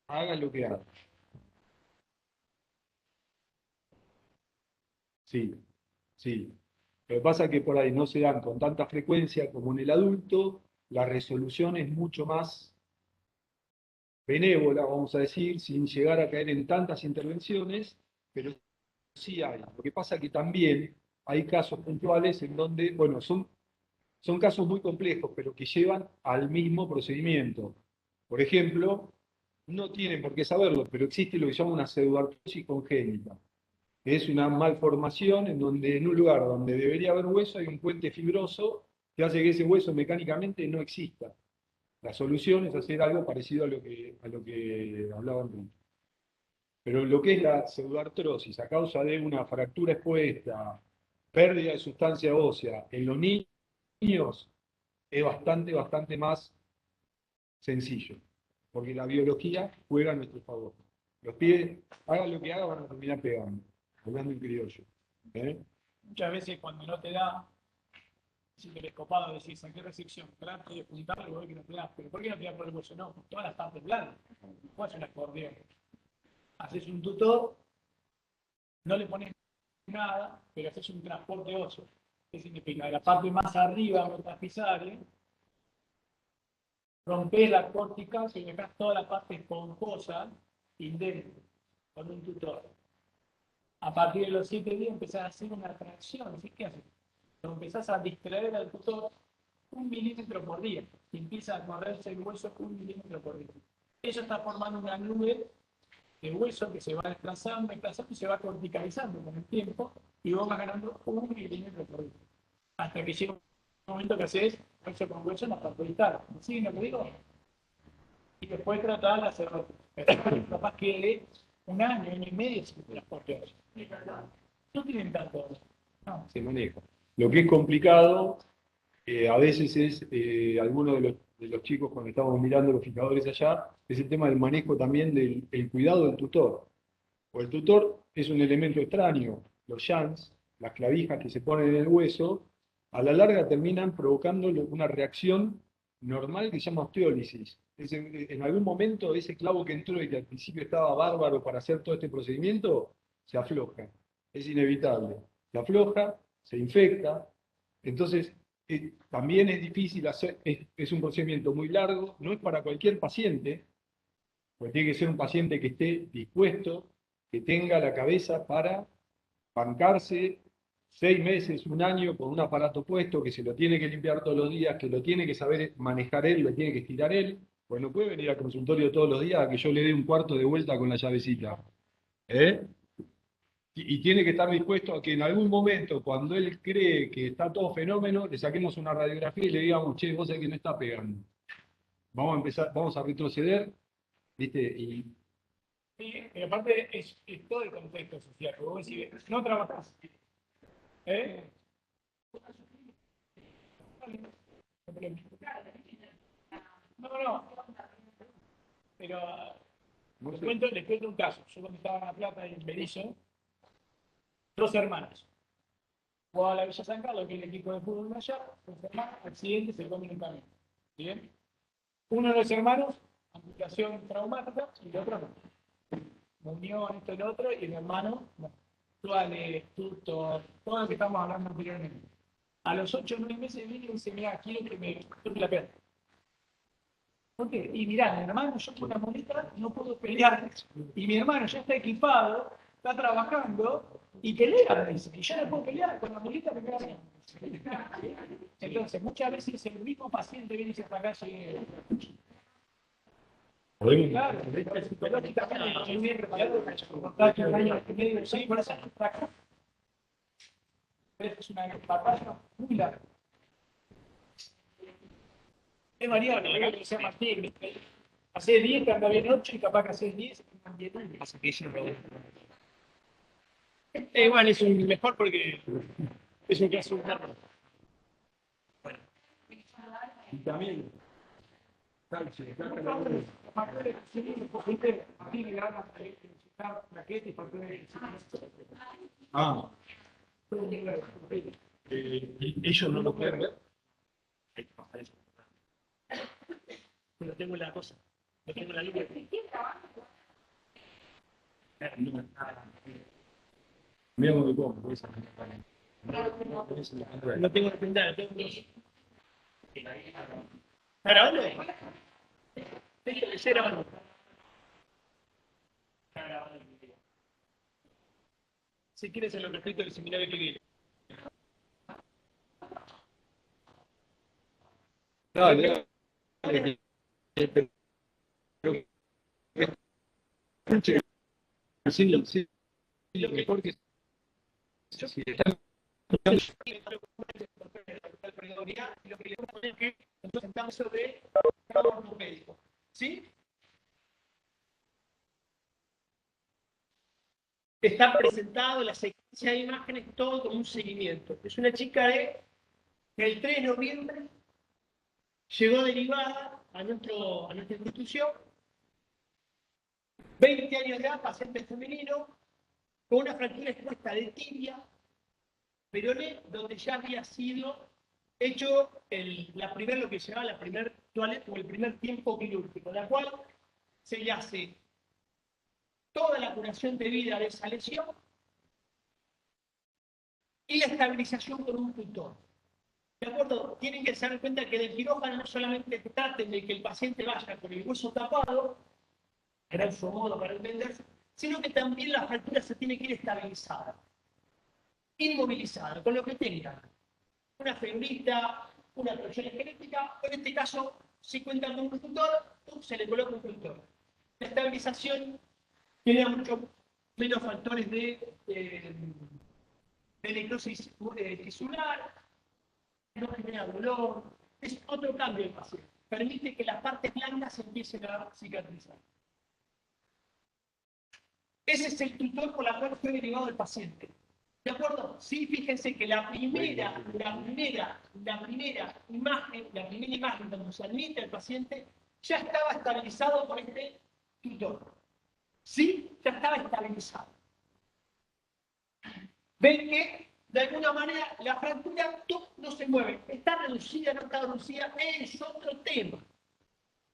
hagan lo que hagan. Sí, sí. Lo que pasa es que por ahí no se dan con tanta frecuencia como en el adulto, la resolución es mucho más benévola, vamos a decir, sin llegar a caer en tantas intervenciones, pero sí hay. Lo que pasa es que también hay casos puntuales en donde, bueno, son casos muy complejos, pero que llevan al mismo procedimiento. Por ejemplo, no tienen por qué saberlo, pero existe lo que se llama una pseudoartrosis congénita, que es una malformación en donde en un lugar donde debería haber hueso hay un puente fibroso que hace que ese hueso mecánicamente no exista. La solución es hacer algo parecido a lo que hablaban antes. Pero lo que es la pseudoartrosis a causa de una fractura expuesta, pérdida de sustancia ósea en los niños, es bastante más sencillo, porque la biología juega a nuestro favor. Los pies, hagan lo que hagan, van a terminar pegando, hablando en criollo. Muchas veces cuando no te da, si te ves copado, decís, ¿a qué recepción? Trato de puntar algo que no te da. ¿Pero por qué no te da por el hueso? No, todas las partes blandas. No haces un acordeón. Haces un tutor, no le pones nada, pero haces un transporte óseo. ¿Qué significa? De la parte más arriba, metafisaria, rompes la cortica y dejas toda la parte esponjosa indente con un tutor. A partir de los 7 días empezás a hacer una tracción. ¿Sí? ¿Qué haces? Lo empezás a distraer al tutor 1 milímetro por día. Y empieza a correrse el hueso 1 milímetro por día. Eso está formando una nube de hueso que se va desplazando y se va corticalizando con el tiempo y vos vas ganando 1 milímetro por día. Hasta que llega un momento que haces hueso con hueso en la parte vital. ¿Me siguen lo que digo? Y después tratar de hacerlo. Capaz que 1 año, año y medio sin transporte. No tienen tanto. No. Se maneja. Lo que es complicado, a veces es, algunos de los chicos cuando estamos mirando los fijadores allá, es el tema del manejo también del el cuidado del tutor. O el tutor es un elemento extraño, los shanks, las clavijas que se ponen en el hueso, a la larga terminan provocando una reacción normal que se llama osteólisis. En algún momento ese clavo que entró y que al principio estaba bárbaro para hacer todo este procedimiento, se afloja. Es inevitable. Se afloja, se infecta. Entonces, también es difícil hacer, es un procedimiento muy largo, no es para cualquier paciente, porque tiene que ser un paciente que esté dispuesto, que tenga la cabeza para bancarse 6 meses, un año con un aparato puesto, que se lo tiene que limpiar todos los días, que lo tiene que saber manejar él, lo tiene que estirar él, pues no puede venir al consultorio todos los días a que yo le dé un cuarto de vuelta con la llavecita. ¿Eh? Y tiene que estar dispuesto a que en algún momento, cuando él cree que está todo fenómeno, le saquemos una radiografía y le digamos, che, vos sabés que no está pegando. Vamos a empezar, vamos a retroceder, ¿viste? Y Sí, pero aparte es todo el contexto social. Porque vos decís, no trabajás. ¿Eh? No. Pero no les sé. cuento un caso. Yo cuando estaba en La Plata, en Berizo, 2 hermanos. Jugaba a la Villa San Carlos, que es el equipo de fútbol de allá. 2 hermanos, accidente, se comen un camión. ¿Bien? Uno de los hermanos, amputación traumática, y el otro no. Unión, esto y lo otro, y el hermano, no. Actuales, tutor, todo lo que estamos hablando anteriormente. A los 8 o 9 meses viene y dice, mira, quiero que me toque la pierna. ¿Por qué? Y mirá, mi hermano, yo con la muleta no puedo pelear. Y mi hermano ya está equipado, está trabajando, y pelea, me dice. Y yo no puedo pelear, con la muleta me queda bien. Entonces, muchas veces el mismo paciente viene y se está acá y claro, pero también es bien preparado para que un año y medio, 6 por eso está acá. Es una batalla muy larga. Es variable, lo que sea Martín. Hace 10, anda bien 8 y capaz que hace 10, andan bien 1. Pasa que eso igual es un mejor porque es un caso interno. Bueno, Y también, ah, ellos no lo pueden ver. Pero tengo la cosa, no tengo la luz. mira dónde como, No tengo la pantalla, tengo dos. ¿Grabando? ¿Dejo de ser grabando? Si quieres se lo repito el seminario que viene. Dale, sí, mejor que si están Lo que le voy a poner que entonces estamos sobre trabajo médico. ¿Sí? Está presentado la secuencia de imágenes, todo como un seguimiento. Es una chica que el 3 de noviembre llegó derivada a nuestra institución, 20 años de edad, paciente femenino, con una fractura expuesta de tibia, peroné, donde ya había sido hecho lo que se llama la primer toilette o el primer tiempo quirúrgico, la cual se le hace toda la curación de vida de esa lesión y la estabilización con un tutor. ¿De acuerdo? Tienen que se dar cuenta que del quirófano no solamente traten de que el paciente vaya con el hueso tapado, que era su modo para entenderse, sino que también la fractura se tiene que ir estabilizada, inmovilizada, con lo que tengan. Una febrita, una torsión esquelética, o en este caso, si cuentan con un tutor, se le coloca un tutor. La estabilización tiene mucho menos factores de necrosis tisular, no genera dolor, es otro cambio del paciente. Permite que las partes blandas empiecen a cicatrizar. Ese es el tutor por la cual fue derivado el paciente. ¿De acuerdo? Sí, fíjense que la primera imagen cuando se admite al paciente ya estaba estabilizado por este tutor. Sí, ya estaba estabilizado. Ven que de alguna manera la fractura no se mueve. Está reducida, no está reducida, es otro tema.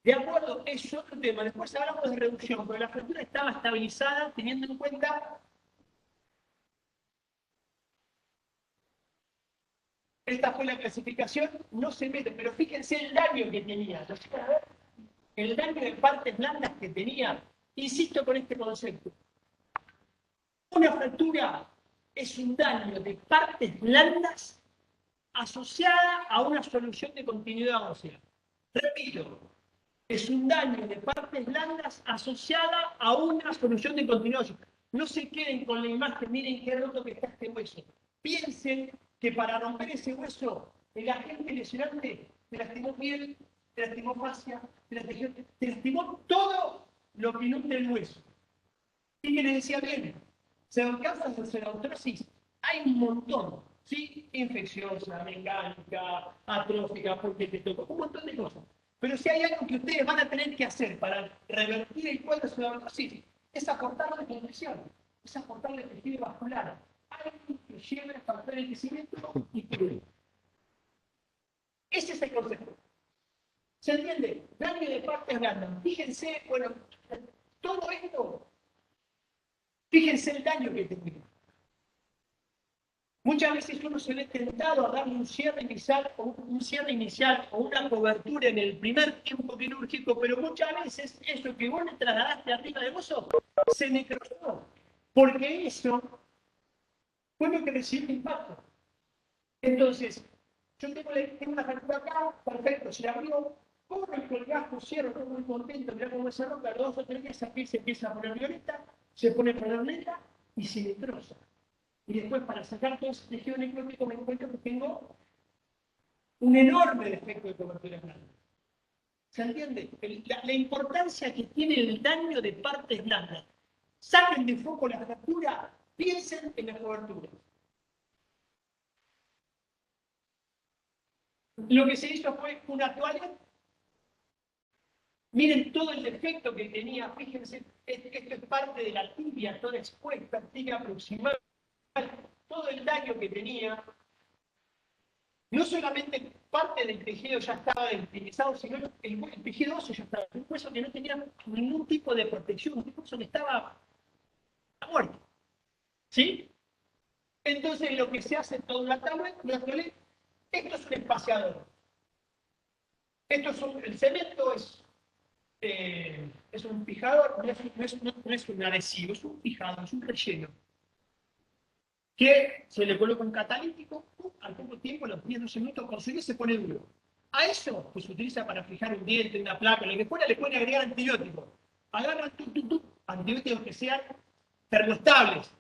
¿De acuerdo? Es otro tema. Después hablamos de reducción, pero la fractura estaba estabilizada teniendo en cuenta esta fue la clasificación, no se mete, pero fíjense el daño que tenía. El daño de partes blandas que tenía. Insisto con este concepto. Una fractura es un daño de partes blandas asociada a una solución de continuidad ósea. Repito, es un daño de partes blandas asociada a una solución de continuidad ósea. No se queden con la imagen, miren qué roto que está este hueso. Piensen que para romper ese hueso, el agente lesionante te lastimó piel, te lastimó fascia, te lastimó todo lo que nutre el hueso. Y que les decía bien, causas de xerostrosis hay un montón, ¿sí? Infecciosa, mecánica, atrófica, porque te tocó, un montón de cosas. Pero si hay algo que ustedes van a tener que hacer para revertir el cuadro de xerostrosis, es aportarle nutrición, es aportarle tejido vascular, algo que lleve a factor de crecimiento y fluido. Ese es el concepto. ¿Se entiende? Daño de partes blandas. Fíjense, bueno, todo esto, fíjense el daño que tenía. Muchas veces uno se ve tentado a darle un cierre inicial o una cobertura en el primer tiempo quirúrgico, pero muchas veces eso que vos le trasladaste arriba de vos se necrosó, porque eso fue lo que recibió el impacto. Entonces, yo tengo una fractura acá, perfecto, se abrió, corro el colgajo, cierro, estoy muy contento, mirá cómo se rompe, a los 2 o 3 días aquí se empieza a poner violeta, se pone neta y se destroza. Y después, para sacar todo ese tejido necrótico, me encuentro que tengo un enorme defecto de cobertura blanda. ¿Se entiende? La importancia que tiene el daño de partes blandas. Saquen de foco la fractura, piensen en la cobertura. Lo que se hizo fue una toalla. Miren todo el defecto que tenía, fíjense, esto es parte de la tibia, toda expuesta, tibia proximal, todo el daño que tenía. No solamente parte del tejido ya estaba utilizado, sino el tejido óseo ya estaba. Un hueso que no tenía ningún tipo de protección, un hueso que estaba muerto. ¿Sí? Entonces lo que se hace en toda una tabla, esto es un espaciador. El cemento es un fijador, no es un adhesivo, es un fijador, es un relleno. Que se le coloca un catalítico, al poco tiempo, a los 10-12 minutos, consume se pone duro. A eso pues, se utiliza para fijar un diente, una placa, lo que fuera, le pueden agregar antibióticos. Agarran antibióticos que sean termoestables,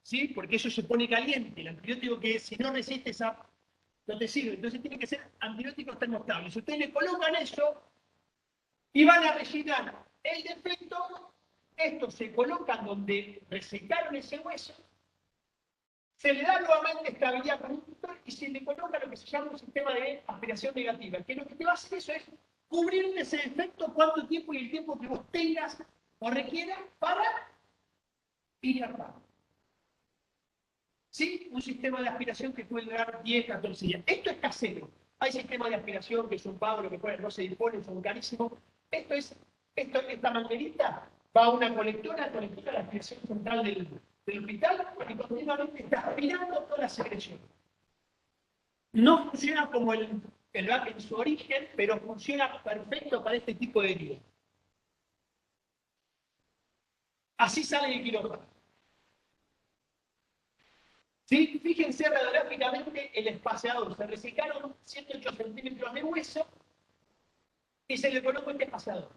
¿sí? Porque eso se pone caliente. El antibiótico que si no resiste no te sirve. Entonces tiene que ser antibióticos termoestables. Ustedes le colocan eso y van a rellenar el defecto. Estos se colocan donde resecaron ese hueso. Se le da nuevamente estabilidad con un tutor y se le coloca lo que se llama un sistema de aspiración negativa, que lo que te va a hacer eso es cubrir ese defecto cuánto tiempo y el tiempo que vos tengas o requieras para ir a ¿sí? Un sistema de aspiración que puede durar 10, 14 días. Esto es casero. Hay sistemas de aspiración que son pagos, lo que no se disponen, son carísimos. Esta manguerita va a una colectora de la aspiración central del hospital y continuamente está aspirando toda la secreción. No funciona como el VAC en su origen, pero funciona perfecto para este tipo de heridas. Así sale el quirófano. ¿Sí? Fíjense radiográficamente el espaciador. Se resecaron 108 centímetros de hueso y se le colocó este espaciador.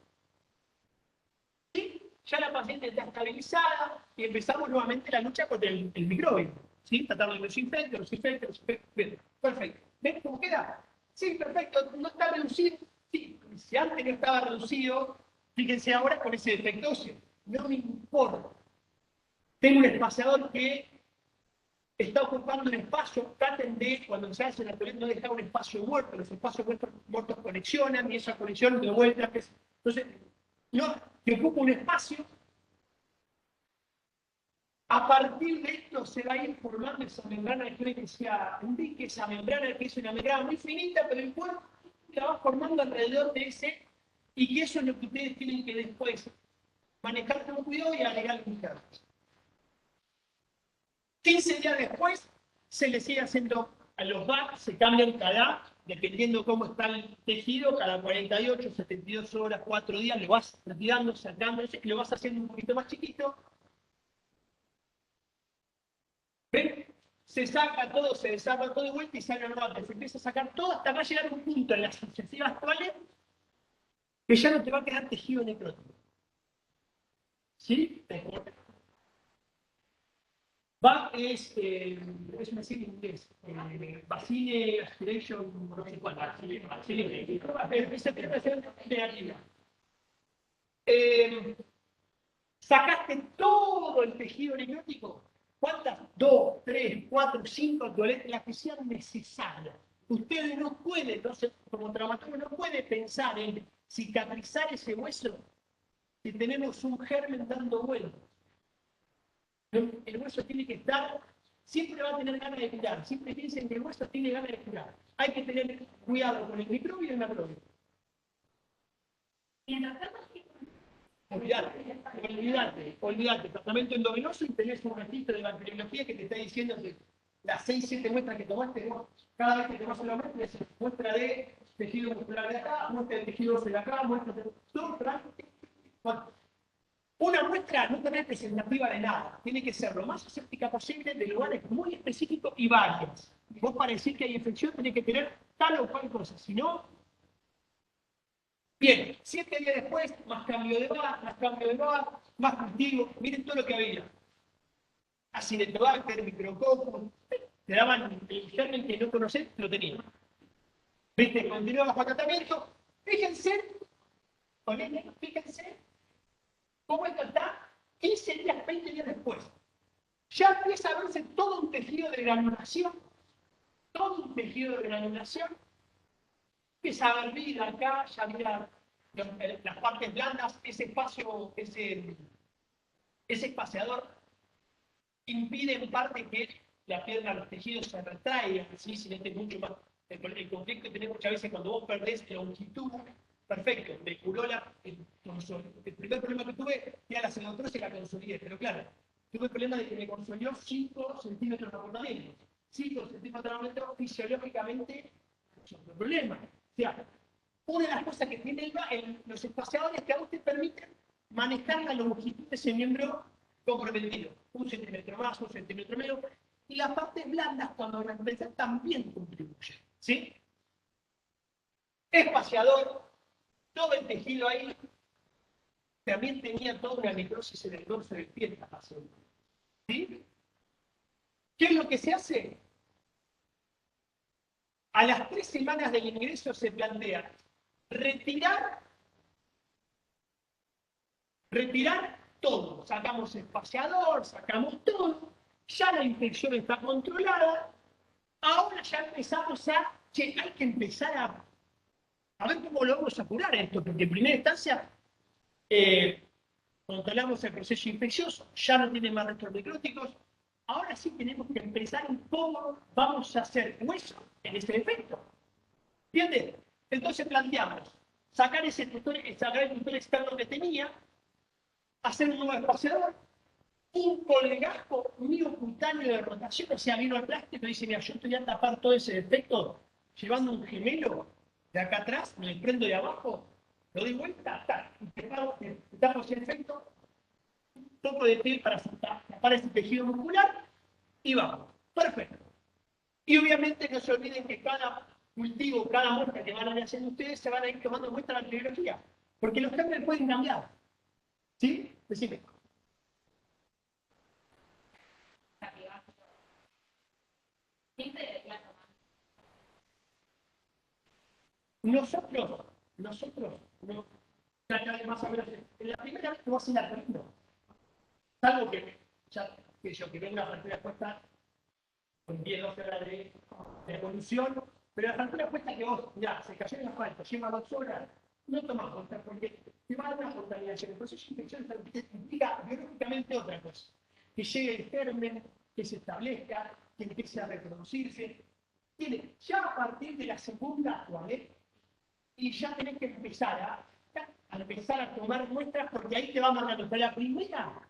¿Sí? Ya la paciente está estabilizada y empezamos nuevamente la lucha contra el microbio. ¿Sí? Tratar de los infectos. Bien, perfecto. ¿Ven cómo queda? Sí, perfecto. ¿No está reducido? Sí. Si antes no estaba reducido, fíjense ahora con ese defecto óseo. No me importa. Tengo un espaciador que está ocupando un espacio. Traten de, cuando se hace la teoría, no dejar un espacio muerto. Los espacios muertos conexionan y esa conexión de vuelta. Entonces, no, que ocupa un espacio. A partir de esto se va a ir formando esa membrana que decía Enrique, esa membrana que es una membrana muy finita, pero el cuerpo la va formando alrededor de ese, y que eso es lo que ustedes tienen que después manejar con cuidado y agregar limpiarlos. 15 días después se le sigue haciendo a los VAC, se cambian dependiendo cómo está el tejido, cada 48, 72 horas, 4 días, lo vas retirando, sacando, lo vas haciendo un poquito más chiquito. ¿Ven? Se saca todo, se desarma todo de vuelta y sale nuevo. Se empieza a sacar todo hasta que va a llegar a un punto en las sucesivas actuales que ya no te va a quedar tejido necrótico. ¿Sí? VAC es una sigla en inglés. Bacille Aspiration, no sé cuál. Esa explicación negativa. Sacaste todo el tejido necrótico. ¿Cuántas? 2, 3, 4, 5 actuales, las que sean necesarias. Ustedes no pueden, entonces, como traumatólogo, no puede pensar en cicatrizar ese hueso si tenemos un germen dando vueltas. El hueso tiene que estar, siempre va a tener ganas de curar. Siempre piensen que el hueso tiene ganas de curar. Hay que tener cuidado con el microbio y el macrobio. Y en la cama, Olvídate. Tratamiento endovenoso y tenés un registro de bacteriología que te está diciendo que las 6, 7 muestras que tomaste, cada vez que tomas una muestra, es muestra de tejido muscular de acá, muestra de tejido óseo de acá, muestra de todo. Una muestra no es representativa de nada, tiene que ser lo más aséptica posible de lugares muy específicos y varios. Vos para decir que hay infección tenés que tener tal o cual cosa, si no. Bien, 7 días después, más cambio de bar, más cultivo, miren todo lo que había. Acinetobacter, micrococos, te daban el germen que no conocés, lo tenían. ¿Viste? Continuó bajo tratamiento. Fíjense cómo esto está 15 días, 20 días después. Ya empieza a verse todo un tejido de granulación, empieza a haber vida acá, ya mira las partes blandas, ese espacio, ese espaciador impide en parte que la pierna, los tejidos se retraigan, ¿sí? Si no mucho más. El conflicto que tenemos muchas veces cuando vos perdés longitud, perfecto, me curó el primer problema que tuve era la senotrosis y la consolidé, pero claro, tuve el problema de que me consolidó 5 centímetros de acortamiento. 5 centímetros de acortamiento fisiológicamente es otro problema. O sea, una de las cosas que tiene los espaciadores que a vos te permiten manejar la longitud de ese miembro comprometido. 1 centímetro más, 1 centímetro menos. Y las partes blandas, cuando las representan, también contribuyen. ¿Sí? Espaciador, todo el tejido ahí. También tenía toda una necrosis en el dorso del pie esta paciente. ¿Sí? ¿Qué es lo que se hace? A las 3 semanas del ingreso se plantea retirar todo. Sacamos espaciador, sacamos todo. Ya la infección está controlada. Ahora ya empezamos hay que empezar a ver cómo lo vamos a curar esto, porque en primera instancia controlamos el proceso infeccioso, ya no tiene más restos necróticos. Ahora sí tenemos que empezar en cómo vamos a hacer hueso en ese defecto. ¿Entiendes? Entonces planteamos sacar el tutor externo que tenía, hacer un nuevo espaciador, un colgajo miocutáneo de rotación, o sea, vino al plástico y dice, mira, yo estoy a tapar todo ese defecto llevando un gemelo de acá atrás, me prendo de abajo, lo doy vuelta, te tapo ese defecto, un poco de piel para tapar ese tejido muscular y vamos. Perfecto. Y obviamente no se olviden que cada cultivo, cada muestra que van a ir haciendo ustedes, se van a ir tomando muestra de la biología, porque los gérmenes pueden cambiar. ¿Sí? Decime. Nosotros, no, más o menos, en la primera vez que vos haces la pregunta, salvo que venga a fractura expuesta con 10, 12 horas de evolución, pero la fractura expuesta que vos, ya, se cayó en asfalto, lleva 2 horas, no tomas contra, porque te va a dar una contaminación. El proceso de infección implica biológicamente otra cosa. que llegue el germen, que se establezca, que empiece a reproducirse. Ya a partir de la segunda actual, y ya tenés que empezar a tomar muestras porque ahí te va mandando. Pero la primera,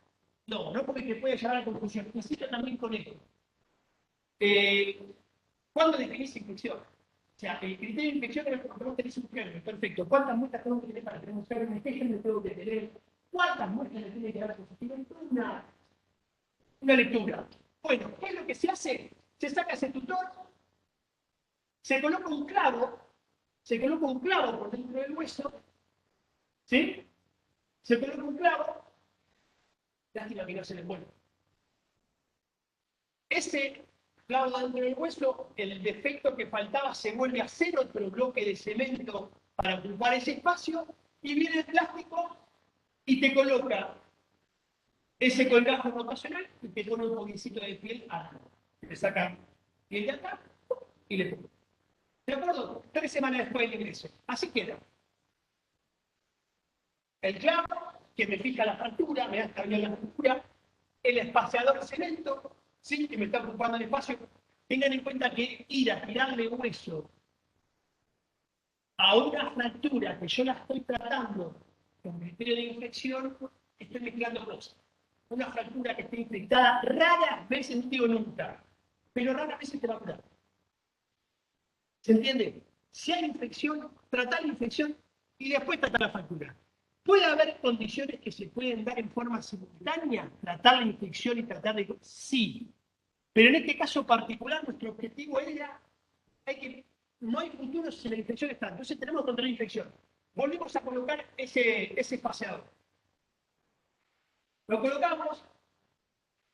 no porque te puede llevar a la conclusión. Necesito también con esto. ¿Cuándo definís infección? O sea, el criterio de infección es cuando vos tenés un germen. Perfecto. ¿Cuántas muestras tengo que tener para tener un germen? ¿Qué germen tengo que tener? ¿Cuántas muestras le tiene que dar positivo? Una lectura. Bueno, ¿qué es lo que se hace? Se saca ese tutor, se coloca un clavo por dentro del hueso, ¿sí? Se coloca un clavo, lástima que no se le vuelve. Ese clavo dentro del hueso, el defecto que faltaba se vuelve a hacer otro bloque de cemento para ocupar ese espacio, y viene el plástico y te coloca ese colgajo rotacional y te pone un poquitito de piel acá. Te saca piel de acá y le pone. ¿De acuerdo? 3 semanas después del ingreso. Así queda. El clavo, que me fija la fractura, me da bien la fractura, el espaciador de cemento, ¿sí? Que me está ocupando el espacio. Tengan en cuenta que ir a tirarle hueso a una fractura que yo la estoy tratando con criterio de infección, estoy mezclando cosas. Una fractura que esté infectada, raras veces, no digo nunca, pero raras veces te va a curar. ¿Se entiende? Si hay infección, tratar la infección y después tratar la fractura. ¿Puede haber condiciones que se pueden dar en forma simultánea? ¿Tratar la infección y tratar de...? Sí. Pero en este caso particular, nuestro objetivo era no hay futuro si la infección está. Entonces tenemos que controlar la infección. Volvemos a colocar ese espaciador. Lo colocamos.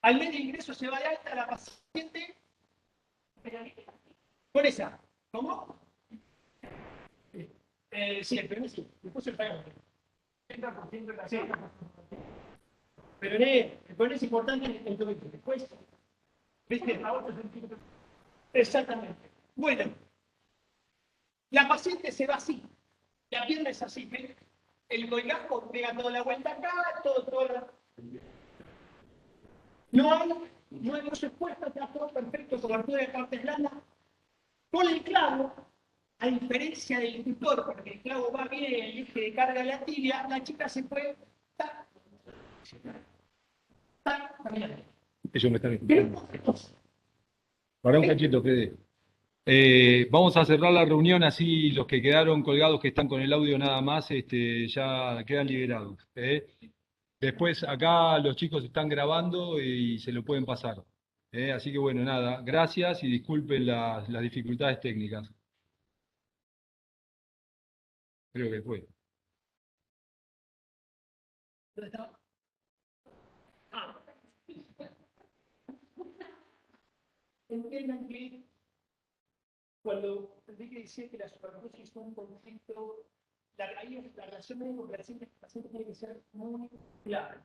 Al medio ingreso se va de alta la paciente. Con esa. ¿Cómo? Sí, el permiso. Después el pagamento. 30% de la cena. Pero el problema es importante en todo esto. Después, ¿viste? Exactamente. Bueno, la paciente se va así. La pierna es así. ¿Ves? El colgajo pega toda la vuelta acá, todo. No hay hueso expuesto, está todo perfecto, cobertura de partes blandas. Con el clavo, a diferencia del tutor, porque el clavo va bien en el eje de carga de la tibia, la chica se puede... También. Ellos me están escuchando. Para un cachito, Fede. Vamos a cerrar la reunión, así los que quedaron colgados, que están con el audio nada más, ya quedan liberados. Después acá los chicos están grabando y se lo pueden pasar. Así que bueno, nada, gracias y disculpen las dificultades técnicas. Creo que fue. ¿Dónde estaba? Entiendan que cuando Enrique decía que la superdosis es un conflicto, la relación médico-paciente tiene que ser muy clara.